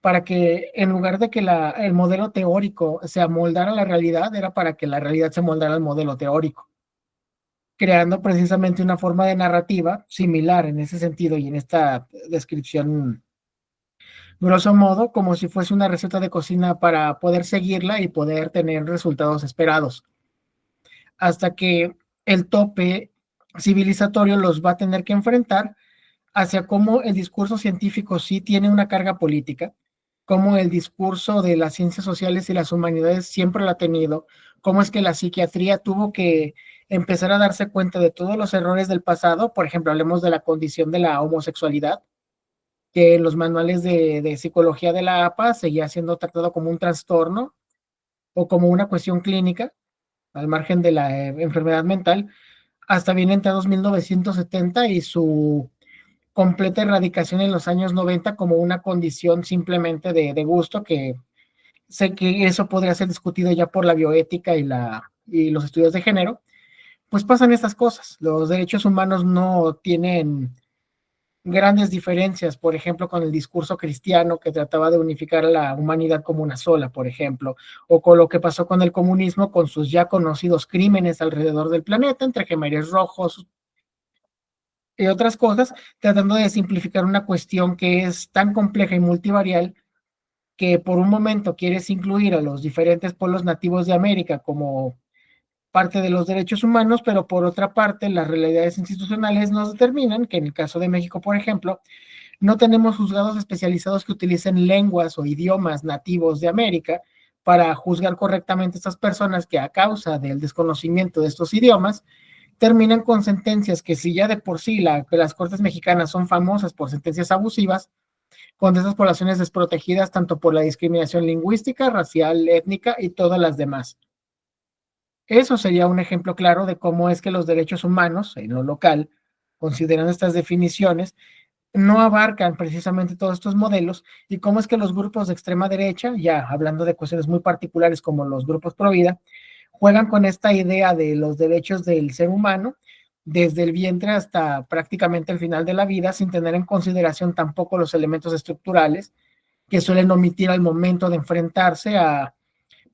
para que en lugar de que el modelo teórico se amoldara a la realidad, era para que la realidad se moldara al modelo teórico, creando precisamente una forma de narrativa similar en ese sentido y en esta descripción, grosso modo, como si fuese una receta de cocina para poder seguirla y poder tener resultados esperados, hasta que el tope civilizatorio los va a tener que enfrentar hacia cómo el discurso científico sí tiene una carga política, cómo el discurso de las ciencias sociales y las humanidades siempre lo ha tenido, cómo es que la psiquiatría tuvo que empezar a darse cuenta de todos los errores del pasado. Por ejemplo, hablemos de la condición de la homosexualidad, que en los manuales de psicología de la APA seguía siendo tratado como un trastorno o como una cuestión clínica, al margen de la enfermedad mental, hasta bien entrados 1970 y su completa erradicación en los años 90 como una condición simplemente de gusto, que sé que eso podría ser discutido ya por la bioética y los estudios de género. Pues pasan estas cosas. Los derechos humanos no tienen grandes diferencias, por ejemplo, con el discurso cristiano que trataba de unificar a la humanidad como una sola, por ejemplo, o con lo que pasó con el comunismo, con sus ya conocidos crímenes alrededor del planeta, entre gemeres rojos y otras cosas, tratando de simplificar una cuestión que es tan compleja y multivarial que por un momento quieres incluir a los diferentes pueblos nativos de América como parte de los derechos humanos, pero por otra parte las realidades institucionales nos determinan que en el caso de México, por ejemplo, no tenemos juzgados especializados que utilicen lenguas o idiomas nativos de América para juzgar correctamente a estas personas que a causa del desconocimiento de estos idiomas terminan con sentencias que si ya de por sí las cortes mexicanas son famosas por sentencias abusivas, con esas poblaciones desprotegidas tanto por la discriminación lingüística, racial, étnica y todas las demás. Eso sería un ejemplo claro de cómo es que los derechos humanos en lo local, considerando estas definiciones, no abarcan precisamente todos estos modelos y cómo es que los grupos de extrema derecha, ya hablando de cuestiones muy particulares como los grupos pro vida, juegan con esta idea de los derechos del ser humano desde el vientre hasta prácticamente el final de la vida, sin tener en consideración tampoco los elementos estructurales que suelen omitir al momento de enfrentarse a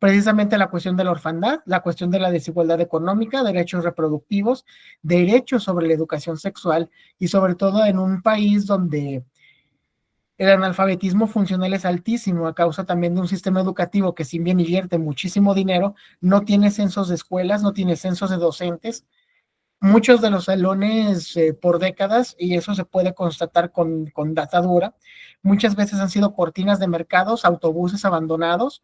precisamente la cuestión de la orfandad, la cuestión de la desigualdad económica, derechos reproductivos, derechos sobre la educación sexual y sobre todo en un país donde el analfabetismo funcional es altísimo a causa también de un sistema educativo que si bien invierte muchísimo dinero, no tiene censos de escuelas, no tiene censos de docentes. Muchos de los salones por décadas, y eso se puede constatar con data dura, muchas veces han sido cortinas de mercados, autobuses abandonados,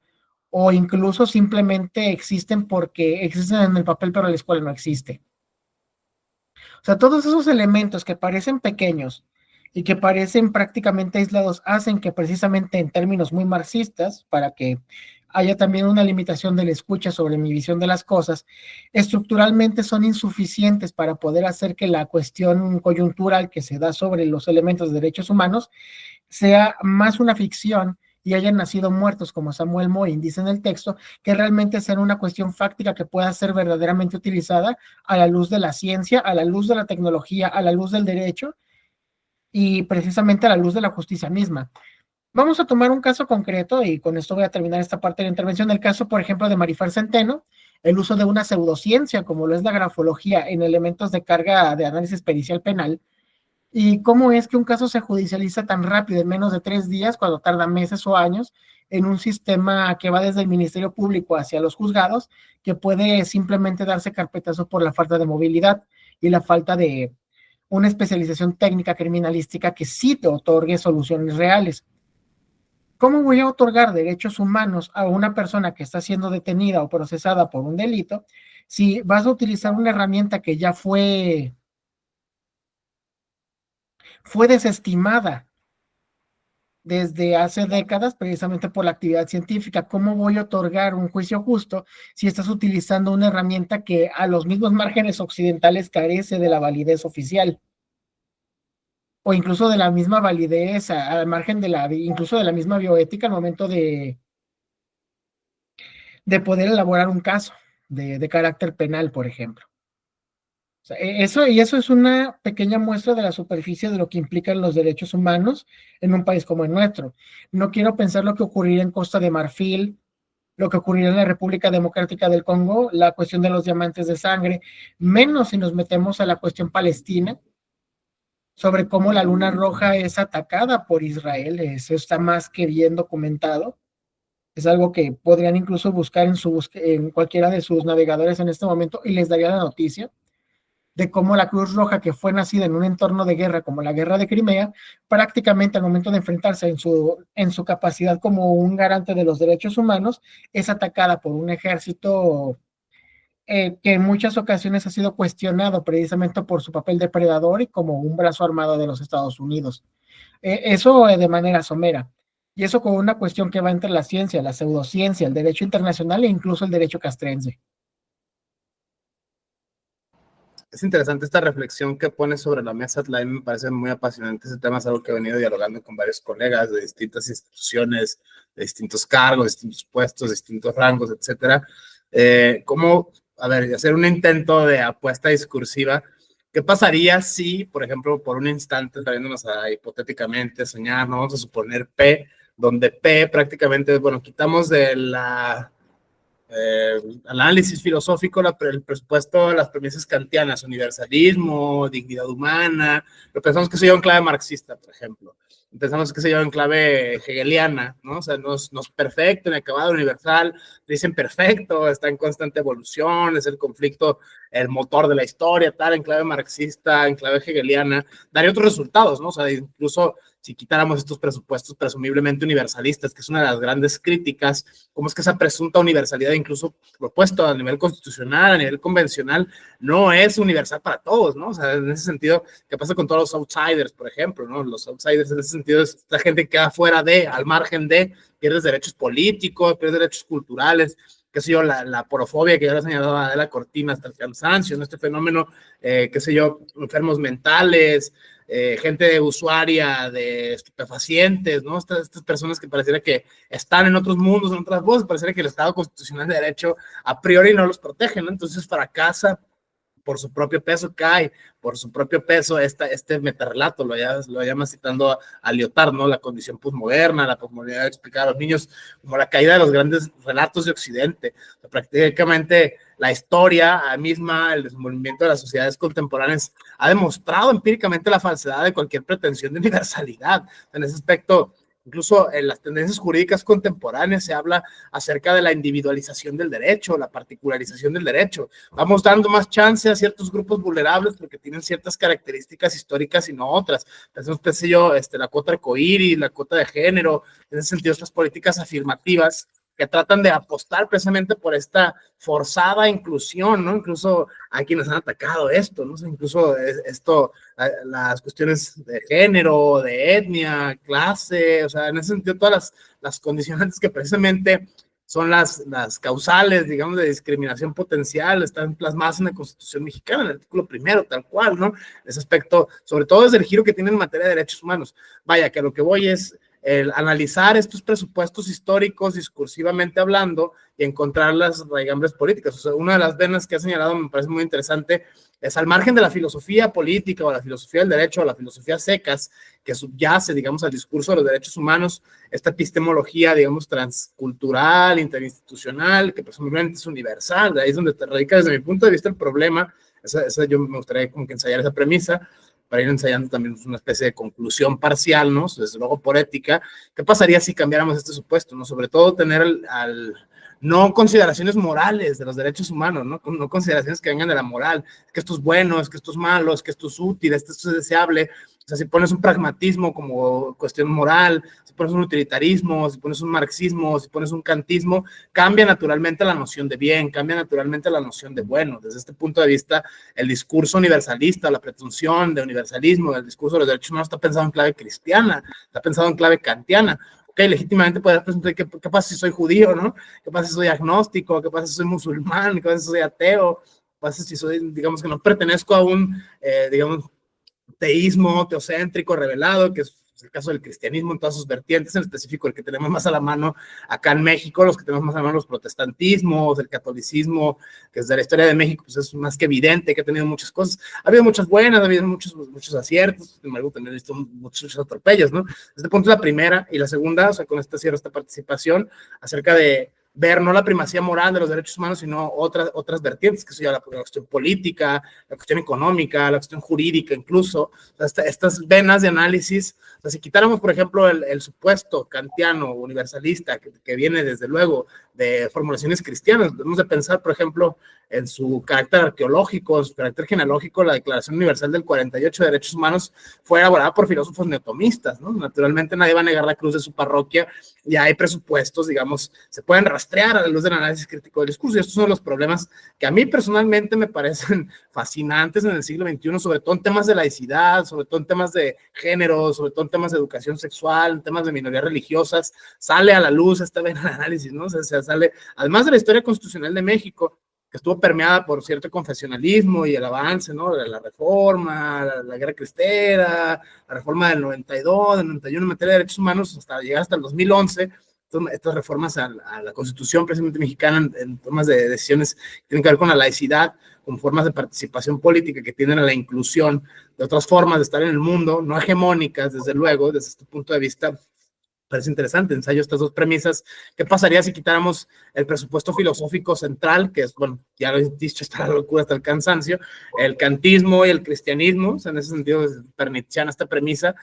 o incluso simplemente existen porque existen en el papel, pero la escuela no existe. O sea, todos esos elementos que parecen pequeños y que parecen prácticamente aislados hacen que precisamente en términos muy marxistas, para que haya también una limitación de la escucha sobre mi visión de las cosas, estructuralmente son insuficientes para poder hacer que la cuestión coyuntural que se da sobre los elementos de derechos humanos sea más una ficción y hayan nacido muertos, como Samuel Moyn dice en el texto, que realmente sea una cuestión fáctica que pueda ser verdaderamente utilizada a la luz de la ciencia, a la luz de la tecnología, a la luz del derecho y precisamente a la luz de la justicia misma. Vamos a tomar un caso concreto y con esto voy a terminar esta parte de la intervención. El caso, por ejemplo, de Marifar Centeno, el uso de una pseudociencia como lo es la grafología en elementos de carga de análisis pericial penal, y cómo es que un caso se judicializa tan rápido, en menos de 3 días, cuando tarda meses o años, en un sistema que va desde el Ministerio Público hacia los juzgados, que puede simplemente darse carpetazo por la falta de movilidad y la falta de una especialización técnica criminalística que sí te otorgue soluciones reales. ¿Cómo voy a otorgar derechos humanos a una persona que está siendo detenida o procesada por un delito si vas a utilizar una herramienta que ya fue desestimada desde hace décadas precisamente por la actividad científica? ¿Cómo voy a otorgar un juicio justo si estás utilizando una herramienta que a los mismos márgenes occidentales carece de la validez oficial? O incluso de la misma validez, al margen de incluso de la misma bioética al momento de poder elaborar un caso de carácter penal, por ejemplo. sea, eso es una pequeña muestra de la superficie de lo que implican los derechos humanos en un país como el nuestro. No quiero pensar lo que ocurriría en Costa de Marfil, lo que ocurriría en la República Democrática del Congo, la cuestión de los diamantes de sangre, menos si nos metemos a la cuestión palestina, sobre cómo la Luna Roja es atacada por Israel. Eso está más que bien documentado. Es algo que podrían incluso buscar en cualquiera de sus navegadores en este momento y les daría la noticia de cómo la Cruz Roja, que fue nacida en un entorno de guerra como la guerra de Crimea, prácticamente al momento de enfrentarse en su capacidad como un garante de los derechos humanos, es atacada por un ejército que en muchas ocasiones ha sido cuestionado precisamente por su papel depredador y como un brazo armado de los Estados Unidos. Eso de manera somera. Y eso con una cuestión que va entre la ciencia, la pseudociencia, el derecho internacional e incluso el derecho castrense. Es interesante esta reflexión que pones sobre la mesa, Tlay, me parece muy apasionante. Ese tema es algo que he venido dialogando con varios colegas de distintas instituciones, de distintos cargos, de distintos puestos, de distintos rangos, etcétera. ¿Cómo, a ver, hacer un intento de apuesta discursiva? ¿Qué pasaría si, por ejemplo, por un instante, trayéndonos a hipotéticamente soñar, no vamos a suponer P, donde P prácticamente, bueno, quitamos de la análisis filosófico, el presupuesto, las premisas kantianas, universalismo, dignidad humana, pero pensamos que se lleva en clave marxista, por ejemplo. Pensamos que se lleva en clave hegeliana, ¿no? O sea, no es perfecto, inacabado, universal, dicen perfecto, está en constante evolución, es el conflicto, el motor de la historia, tal, en clave marxista, en clave hegeliana, daría otros resultados, ¿no? O sea, incluso si quitáramos estos presupuestos presumiblemente universalistas, que es una de las grandes críticas, cómo es que esa presunta universalidad, incluso propuesto a nivel constitucional, a nivel convencional, no es universal para todos, ¿no? O sea, en ese sentido, ¿qué pasa con todos los outsiders, por ejemplo, ¿no? Los outsiders en ese sentido es esta gente que queda fuera de, al margen de, pierdes derechos políticos, pierdes derechos culturales, qué sé yo, la porofobia que ya lo ha señalado Adela Cortina hasta el cansancio, ¿no? Este fenómeno, qué sé yo, enfermos mentales, gente usuaria de estupefacientes, ¿no? Estas personas que pareciera que están en otros mundos, en otras voces, pareciera que el Estado constitucional de derecho a priori no los protege, ¿no? Entonces fracasa por su propio peso, cae por su propio peso este metarrelato, lo llama citando a Lyotard, ¿no? La condición posmoderna, la posmodernidad de explicar a los niños como la caída de los grandes relatos de Occidente. O sea, prácticamente la historia misma, el desenvolvimiento de las sociedades contemporáneas ha demostrado empíricamente la falsedad de cualquier pretensión de universalidad. En ese aspecto, incluso en las tendencias jurídicas contemporáneas se habla acerca de la individualización del derecho, la particularización del derecho. Vamos dando más chance a ciertos grupos vulnerables porque tienen ciertas características históricas y no otras. Pensemos, pensé yo, la cuota arcoíris, la cuota de género, en ese sentido, estas políticas afirmativas que tratan de apostar precisamente por esta forzada inclusión, ¿no? Incluso hay quienes han atacado esto, ¿no? Incluso esto, las cuestiones de género, de etnia, clase, o sea, en ese sentido todas las condicionantes que precisamente son las causales, digamos, de discriminación potencial, están plasmadas en la Constitución mexicana, en el artículo primero, tal cual, ¿no? Ese aspecto, sobre todo desde el giro que tiene en materia de derechos humanos. Vaya, que a lo que voy es el analizar estos presupuestos históricos discursivamente hablando y encontrar las raigambres políticas. O sea, una de las venas que ha señalado me parece muy interesante es al margen de la filosofía política o la filosofía del derecho o la filosofía secas que subyace, digamos, al discurso de los derechos humanos, esta epistemología, digamos, transcultural, interinstitucional, que presumiblemente es universal. De ahí es donde radica desde mi punto de vista el problema. Yo me gustaría como que ensayar esa premisa para ir ensayando también una especie de conclusión parcial, ¿no? Desde luego por ética. ¿Qué pasaría si cambiáramos este supuesto, ¿no? Sobre todo tener no consideraciones morales de los derechos humanos, ¿no? No consideraciones que vengan de la moral, que esto es bueno, es que esto es malo, es que esto es útil, esto es deseable. O sea, si pones un pragmatismo como cuestión moral, si pones un utilitarismo, si pones un marxismo, si pones un kantismo, cambia naturalmente la noción de bien, cambia naturalmente la noción de bueno. Desde este punto de vista, el discurso universalista, la presunción de universalismo, el discurso de los derechos humanos está pensado en clave cristiana, está pensado en clave kantiana. Ok, legítimamente puedes preguntar ¿qué pasa si soy judío, no? ¿Qué pasa si soy agnóstico? ¿Qué pasa si soy musulmán? ¿Qué pasa si soy ateo? ¿Qué pasa si soy, digamos, que no pertenezco a un, digamos, teísmo teocéntrico revelado, que Es el caso del cristianismo en todas sus vertientes, en específico el que tenemos más a la mano acá en México, los que tenemos más a la mano los protestantismos, el catolicismo, que desde la historia de México pues es más que evidente que ha tenido muchas cosas. Ha habido muchas buenas, ha habido muchos aciertos, sin embargo también he visto muchos atropellos, ¿no? Este punto es la primera, y la segunda, o sea, con esta cierro esta participación, acerca de ver no la primacía moral de los derechos humanos, sino otras vertientes, que sería la cuestión política, la cuestión económica, la cuestión jurídica incluso, o sea, estas venas de análisis. O sea, si quitáramos, por ejemplo, el supuesto kantiano universalista, que viene desde luego de formulaciones cristianas, debemos de pensar, por ejemplo, en su carácter arqueológico, en su carácter genealógico. La Declaración Universal del 48 de Derechos Humanos fue elaborada por filósofos neotomistas, ¿no? Naturalmente nadie va a negar la cruz de su parroquia, y hay presupuestos, digamos, se pueden rastrear a la luz del análisis crítico del discurso, y estos son los problemas que a mí personalmente me parecen fascinantes en el siglo XXI, sobre todo en temas de laicidad, sobre todo en temas de género, sobre todo en temas de educación sexual, en temas de minorías religiosas. Sale a la luz esta vena de análisis, ¿no? O sea, sale, además de la historia constitucional de México, que estuvo permeada por cierto confesionalismo y el avance, ¿no? La reforma, la guerra cristera, la reforma del 92, del 91 en materia de derechos humanos, hasta llegar hasta el 2011, estas reformas a la Constitución precisamente mexicana en temas de decisiones que tienen que ver con la laicidad, con formas de participación política que tienden a la inclusión de otras formas de estar en el mundo, no hegemónicas, desde luego, desde este punto de vista. Parece interesante, ensayo estas dos premisas. ¿Qué pasaría si quitáramos el presupuesto filosófico central, que es, bueno, ya lo he dicho, está la locura, hasta el cansancio, el kantismo y el cristianismo? O sea, en ese sentido, es pernichiana esta premisa.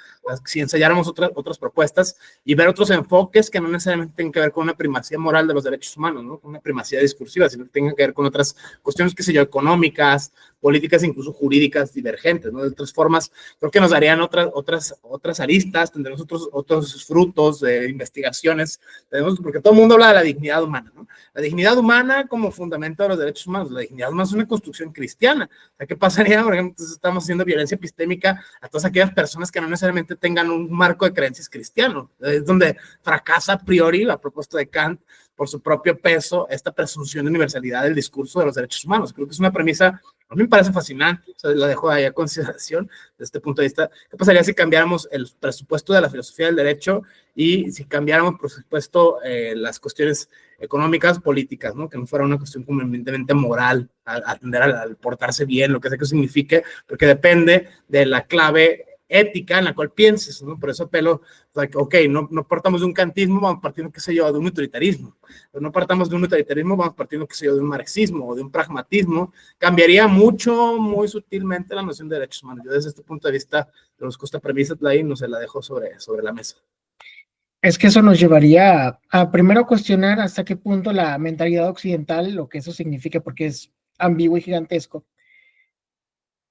Si ensayáramos otras propuestas y ver otros enfoques que no necesariamente tienen que ver con una primacía moral de los derechos humanos, ¿no? Con una primacía discursiva, sino que tengan que ver con otras cuestiones, qué sé yo, económicas, políticas, incluso jurídicas divergentes, ¿no? De otras formas, creo que nos darían otras aristas, tendremos otros frutos de investigaciones, porque todo el mundo habla de la dignidad humana, ¿no? La dignidad humana como fundamento de los derechos humanos. La dignidad humana es una construcción cristiana. O sea, ¿qué pasaría? Por ejemplo, entonces estamos haciendo violencia epistémica a todas aquellas personas que no necesariamente tengan un marco de creencias cristiano. Es donde fracasa a priori la propuesta de Kant, por su propio peso, esta presunción de universalidad del discurso de los derechos humanos. Creo que es una premisa, a mí me parece fascinante, o sea, la dejo ahí a consideración desde este punto de vista. ¿Qué pasaría si cambiáramos el presupuesto de la filosofía del derecho y si cambiáramos, por supuesto, las cuestiones económicas, políticas, ¿no? Que no fuera una cuestión convenientemente moral, atender al portarse bien, lo que sea que signifique, porque depende de la clave ética en la cual pienses, ¿no? Por eso apelo, like, ok, no partamos de un kantismo, vamos partiendo, qué sé yo, de un utilitarismo. Pero no partamos de un utilitarismo, vamos partiendo, qué sé yo, de un marxismo o de un pragmatismo. Cambiaría mucho, muy sutilmente la noción de derechos humanos. Yo desde este punto de vista, los esta premisa ahí no se la dejo sobre la mesa. Es que eso nos llevaría a primero cuestionar hasta qué punto la mentalidad occidental, lo que eso significa, porque es ambiguo y gigantesco,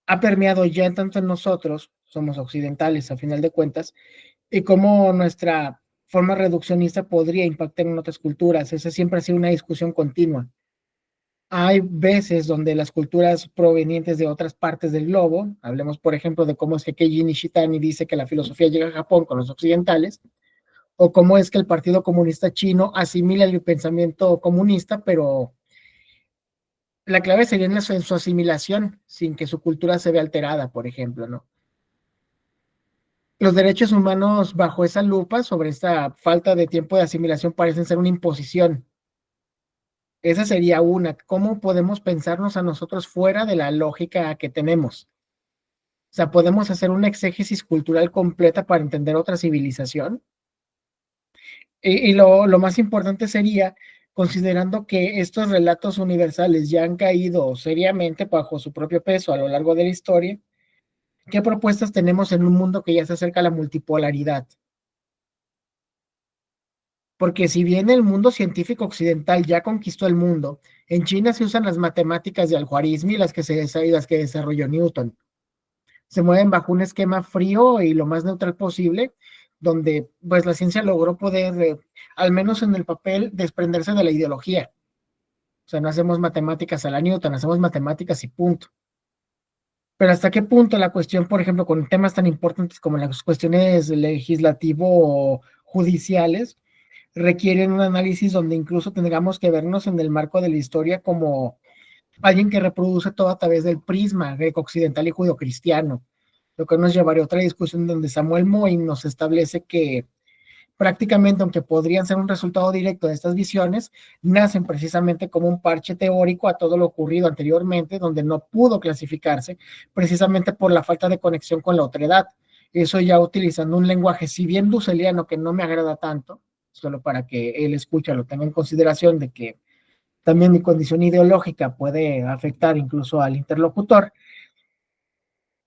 ha permeado ya tanto en nosotros, somos occidentales a final de cuentas, y cómo nuestra forma reduccionista podría impactar en otras culturas. Esa siempre ha sido una discusión continua. Hay veces donde las culturas provenientes de otras partes del globo, hablemos por ejemplo de cómo es que Keiji Nishitani dice que la filosofía llega a Japón con los occidentales, o cómo es que el Partido Comunista Chino asimila el pensamiento comunista, pero la clave sería en su asimilación, sin que su cultura se vea alterada, por ejemplo, ¿no? Los derechos humanos bajo esa lupa, sobre esta falta de tiempo de asimilación, parecen ser una imposición. Esa sería una. ¿Cómo podemos pensarnos a nosotros fuera de la lógica que tenemos? O sea, ¿podemos hacer una exégesis cultural completa para entender otra civilización? Y lo más importante sería, considerando que estos relatos universales ya han caído seriamente bajo su propio peso a lo largo de la historia, ¿qué propuestas tenemos en un mundo que ya se acerca a la multipolaridad? Porque si bien el mundo científico occidental ya conquistó el mundo, en China se usan las matemáticas de Al-Khwarizmi, las que desarrolló Newton. Se mueven bajo un esquema frío y lo más neutral posible, donde pues la ciencia logró poder, al menos en el papel, desprenderse de la ideología. O sea, no hacemos matemáticas a la Newton, hacemos matemáticas y punto. Pero hasta qué punto la cuestión, por ejemplo, con temas tan importantes como las cuestiones legislativo-judiciales, requieren un análisis donde incluso tengamos que vernos en el marco de la historia como alguien que reproduce todo a través del prisma greco-occidental y judio-cristiano. lo que nos llevaría a otra discusión donde Samuel Moyn nos establece que prácticamente, aunque podrían ser un resultado directo de estas visiones, nacen precisamente como un parche teórico a todo lo ocurrido anteriormente, donde no pudo clasificarse, precisamente por la falta de conexión con la otredad. Eso ya utilizando un lenguaje, si bien dusseliano, que no me agrada tanto, solo para que él escucha, lo tenga en consideración de que también mi condición ideológica puede afectar incluso al interlocutor,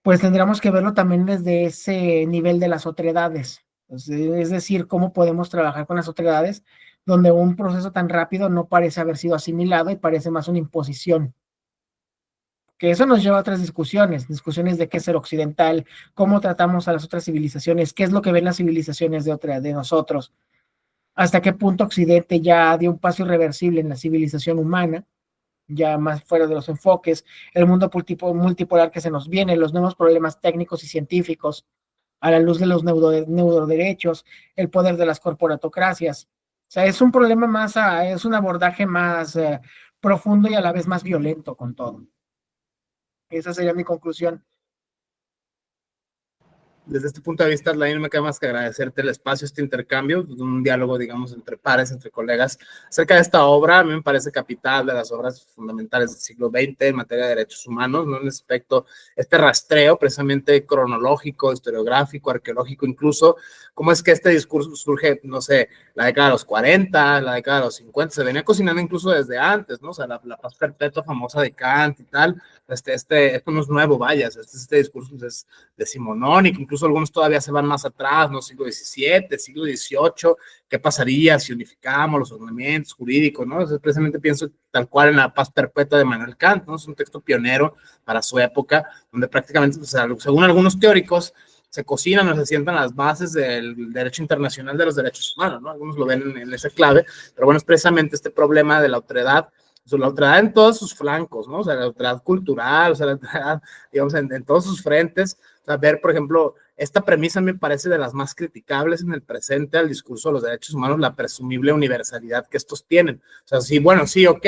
pues tendríamos que verlo también desde ese nivel de las otredades. Es decir, cómo podemos trabajar con las otredades donde un proceso tan rápido no parece haber sido asimilado y parece más una imposición. Que eso nos lleva a otras discusiones de qué es ser occidental, cómo tratamos a las otras civilizaciones, qué es lo que ven las civilizaciones de nosotros, hasta qué punto Occidente ya dio un paso irreversible en la civilización humana, ya más fuera de los enfoques, el mundo multipolar que se nos viene, los nuevos problemas técnicos y científicos, a la luz de los neuroderechos, el poder de las corporatocracias. O sea, es un problema más, es un abordaje más profundo y a la vez más violento con todo. Esa sería mi conclusión. Desde este punto de vista, Lain, no me queda más que agradecerte el espacio, este intercambio, un diálogo, digamos, entre pares, entre colegas, acerca de esta obra. A mí me parece capital, de las obras fundamentales del siglo XX en materia de derechos humanos, ¿no? En respecto a este rastreo precisamente cronológico, historiográfico, arqueológico, incluso, cómo es que este discurso surge, no sé, la década de los 40, la década de los 50, se venía cocinando incluso desde antes, ¿no? O sea, la paz perpetua famosa de Kant y tal, esto no es nuevo, vaya, este discurso es decimonónico, incluso algunos todavía se van más atrás, ¿no? Siglo XVII, siglo XVIII, ¿qué pasaría si unificamos los ordenamientos jurídicos, ¿no? Entonces, precisamente pienso tal cual en la paz perpetua de Manuel Kant, ¿no? Es un texto pionero para su época, donde prácticamente, o sea, según algunos teóricos, se cocinan o se sientan las bases del derecho internacional de los derechos humanos, ¿no? Algunos lo ven en esa clave, pero bueno, es precisamente este problema de la otredad, la otredad en todos sus flancos, ¿no? O sea, la otredad cultural, o sea, la otredad, digamos, en todos sus frentes. O sea, ver, por ejemplo, esta premisa me parece de las más criticables en el presente al discurso de los derechos humanos, la presumible universalidad que estos tienen. O sea, sí, bueno, sí, ok,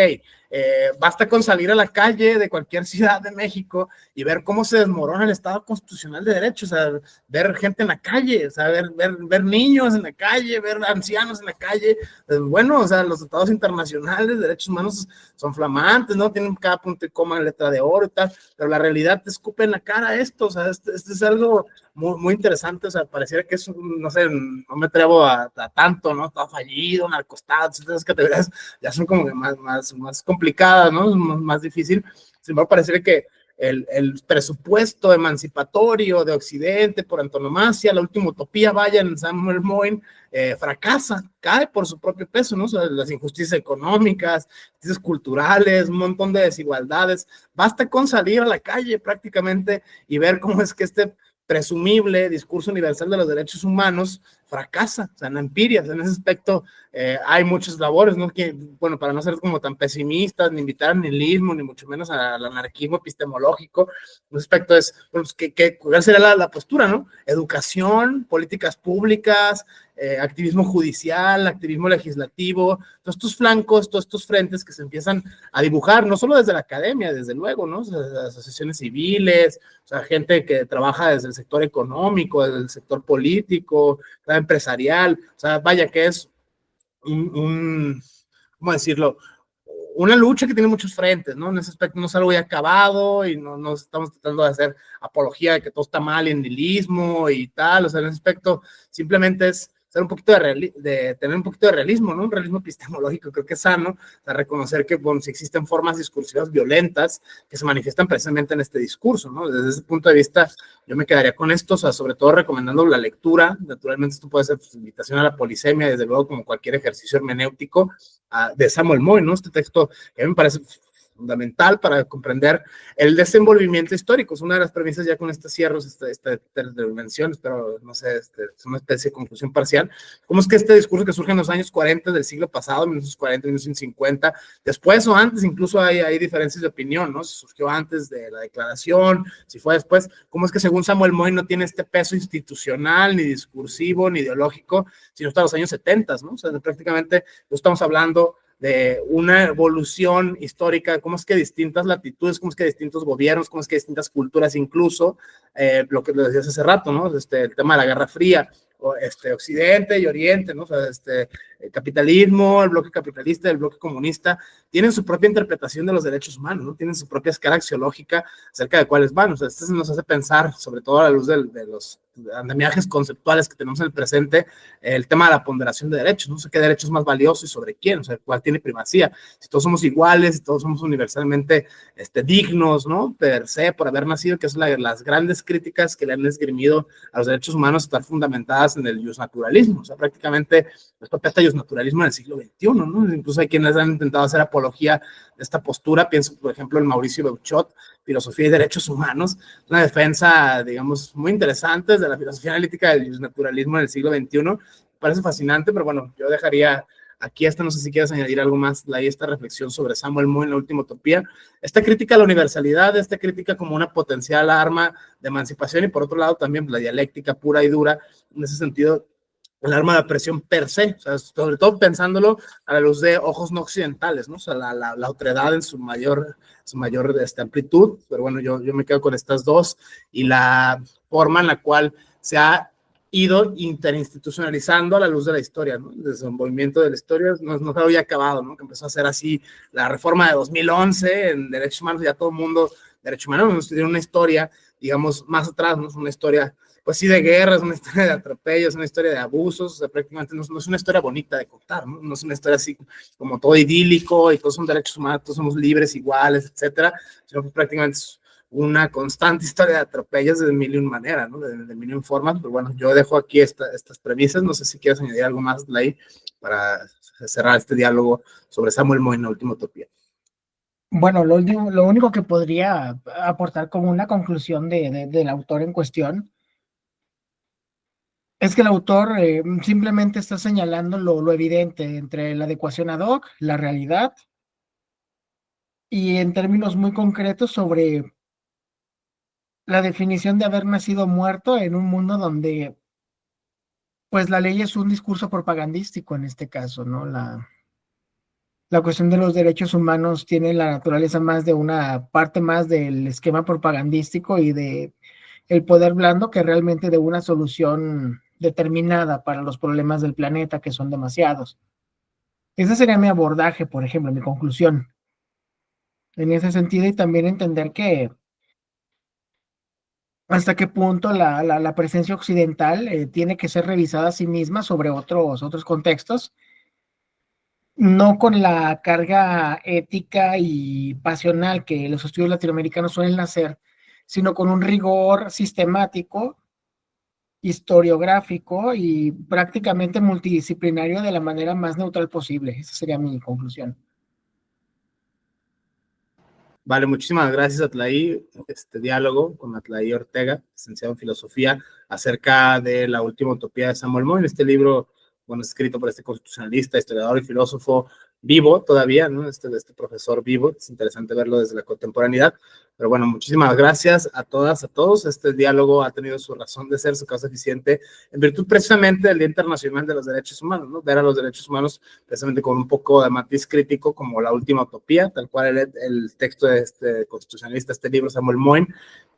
basta con salir a la calle de cualquier ciudad de México y ver cómo se desmorona el Estado constitucional de derecho, o sea, ver gente en la calle, o sea, ver niños en la calle, ver ancianos en la calle. Bueno, o sea, los tratados internacionales de derechos humanos son flamantes, ¿no? Tienen cada punto y coma en letra de oro y tal, pero la realidad te escupe en la cara esto, o sea, este es algo muy interesante, o sea, pareciera que es, no sé, no me atrevo a tanto, ¿no? Todo fallido, narcostado, esas categorías ya son como que más complicadas, ¿no? Más difícil. Sin embargo, pareciera que el presupuesto emancipatorio de Occidente por antonomasia, la última utopía, vaya, en Samuel Moyn, fracasa, cae por su propio peso, ¿no? O sea, las injusticias económicas, injusticias culturales, un montón de desigualdades. Basta con salir a la calle prácticamente y ver cómo es que este presumible discurso universal de los derechos humanos fracasa, o sea, en la empiria, en ese aspecto hay muchas labores, ¿no? Que, bueno, para no ser como tan pesimistas, ni invitar al nihilismo, ni mucho menos al anarquismo epistemológico, un aspecto es, bueno, pues, ¿cuál sería la postura, no? Educación, políticas públicas, activismo judicial, activismo legislativo, todos estos flancos, todos estos frentes que se empiezan a dibujar, no solo desde la academia, desde luego, ¿no? O sea, asociaciones civiles, o sea, gente que trabaja desde el sector económico, desde el sector político, empresarial, o sea, vaya que es ¿cómo decirlo? Una lucha que tiene muchos frentes, ¿no? En ese aspecto no es algo ya acabado y no estamos tratando de hacer apología de que todo está mal en nihilismo y tal, o sea, en ese aspecto simplemente es ser un poquito de tener un poquito de realismo, ¿no? Un realismo epistemológico, creo que es sano, o sea, reconocer que, bueno, si existen formas discursivas violentas que se manifiestan precisamente en este discurso, ¿no? Desde ese punto de vista, yo me quedaría con esto, o sea, sobre todo recomendando la lectura. Naturalmente, esto puede ser pues, invitación a la polisemia, desde luego, como cualquier ejercicio hermenéutico, de Samuel Moyn, ¿no? Este texto que a mí me parece fundamental para comprender el desenvolvimiento histórico. Es una de las premisas ya con este cierre, esta intervención, pero no sé, es una especie de conclusión parcial. ¿Cómo es que este discurso que surge en los años 40 del siglo pasado, 1940, 1950, después o antes, incluso hay diferencias de opinión, ¿no? Si surgió antes de la declaración, si fue después, ¿cómo es que según Samuel Moyn no tiene este peso institucional, ni discursivo, ni ideológico, sino hasta los años 70, ¿no? O sea, prácticamente no estamos hablando de una evolución histórica, cómo es que distintas latitudes, cómo es que distintos gobiernos, cómo es que distintas culturas, incluso lo que lo decías hace rato, ¿no? El tema de la Guerra Fría, Occidente y Oriente, ¿no? O sea, el capitalismo, el bloque capitalista, el bloque comunista, tienen su propia interpretación de los derechos humanos, ¿no? Tienen su propia escala axiológica acerca de cuáles van. O sea, esto nos hace pensar, sobre todo a la luz de los andamiajes conceptuales que tenemos en el presente, el tema de la ponderación de derechos, no sé qué derecho es más valioso y sobre quién, o sea, cuál tiene primacía. Si todos somos iguales, si todos somos universalmente dignos, ¿no? Per se, por haber nacido, que es las grandes críticas que le han esgrimido a los derechos humanos, estar fundamentadas en el justnaturalismo. O sea, prácticamente esto apesta a justnaturalismo en el siglo XXI, ¿no? Incluso hay quienes han intentado hacer apología de esta postura. Pienso, por ejemplo, en Mauricio Beuchot, Filosofía y Derechos Humanos, una defensa, digamos, muy interesante de la filosofía analítica del justnaturalismo en el siglo XXI. Me parece fascinante, pero bueno, yo dejaría aquí no sé si quieres añadir algo más, esta reflexión sobre Samuel Moy en La Última Utopía, esta crítica a la universalidad, esta crítica como una potencial arma de emancipación, y por otro lado también la dialéctica pura y dura, en ese sentido, el arma de opresión per se, o sea, sobre todo pensándolo a la luz de ojos no occidentales, ¿no? O sea, la otredad en su mayor amplitud, pero bueno, yo me quedo con estas dos, y la forma en la cual se ha ido interinstitucionalizando a la luz de la historia, ¿no? Desde el movimiento de la historia no se había acabado, ¿no? Que empezó a ser así la reforma de 2011 en derechos humanos, ya todo el mundo, derechos humanos, tiene una historia, digamos, más atrás, ¿no? Es una historia, pues sí, de guerras, una historia de atropellos, una historia de abusos, o sea, prácticamente no es una historia bonita de contar, ¿no? No es una historia así como todo idílico y todos son derechos humanos, todos somos libres, iguales, etcétera, sino que prácticamente es una constante historia de atropellos de mil y un maneras, ¿no? De mil y un formas, pero bueno, yo dejo aquí estas premisas, no sé si quieres añadir algo más, Ley, para cerrar este diálogo sobre Samuel Moy en La Última Utopía. Bueno, lo único que podría aportar como una conclusión del autor en cuestión es que el autor simplemente está señalando lo evidente entre la adecuación ad hoc, la realidad, y en términos muy concretos sobre la definición de haber nacido muerto en un mundo donde, pues, la ley es un discurso propagandístico en este caso, ¿no? La cuestión de los derechos humanos tiene la naturaleza más de una parte más del esquema propagandístico y de el poder blando que realmente de una solución determinada para los problemas del planeta, que son demasiados. Ese sería mi abordaje, por ejemplo, mi conclusión. En ese sentido, y también entender que hasta qué punto la presencia occidental tiene que ser revisada a sí misma sobre otros contextos, no con la carga ética y pasional que los estudios latinoamericanos suelen hacer, sino con un rigor sistemático, historiográfico y prácticamente multidisciplinario de la manera más neutral posible. Esa sería mi conclusión. Vale, muchísimas gracias, Atlaí. Este diálogo con Atlaí Ortega, licenciado en filosofía, acerca de La Última Utopía de Samuel Moy, este libro, bueno, escrito por este constitucionalista, historiador y filósofo vivo todavía, ¿no? Este profesor vivo. Es interesante verlo desde la contemporaneidad. Pero bueno, muchísimas gracias a todas, a todos. Este diálogo ha tenido su razón de ser, su causa eficiente, en virtud precisamente del Día Internacional de los Derechos Humanos, ¿no? Ver a los derechos humanos precisamente con un poco de matiz crítico, como La Última Utopía, tal cual el texto de este constitucionalista, este libro, Samuel Moyn,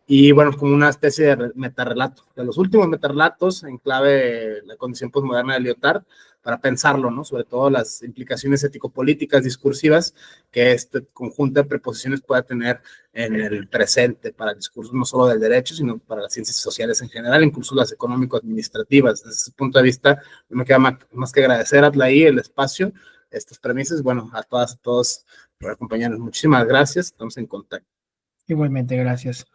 y bueno, como una especie de metarrelato, de los últimos metarrelatos en clave de la condición postmoderna de Lyotard, para pensarlo, ¿no? Sobre todo las implicaciones ético-políticas, discursivas, que este conjunto de preposiciones pueda tener en el presente para el discurso no solo del derecho, sino para las ciencias sociales en general, incluso las económico-administrativas. Desde ese punto de vista, me queda más que agradecer a Atlaí el espacio, estas premisas, bueno, a todas, a todos por acompañarnos. Muchísimas gracias, estamos en contacto. Igualmente, gracias.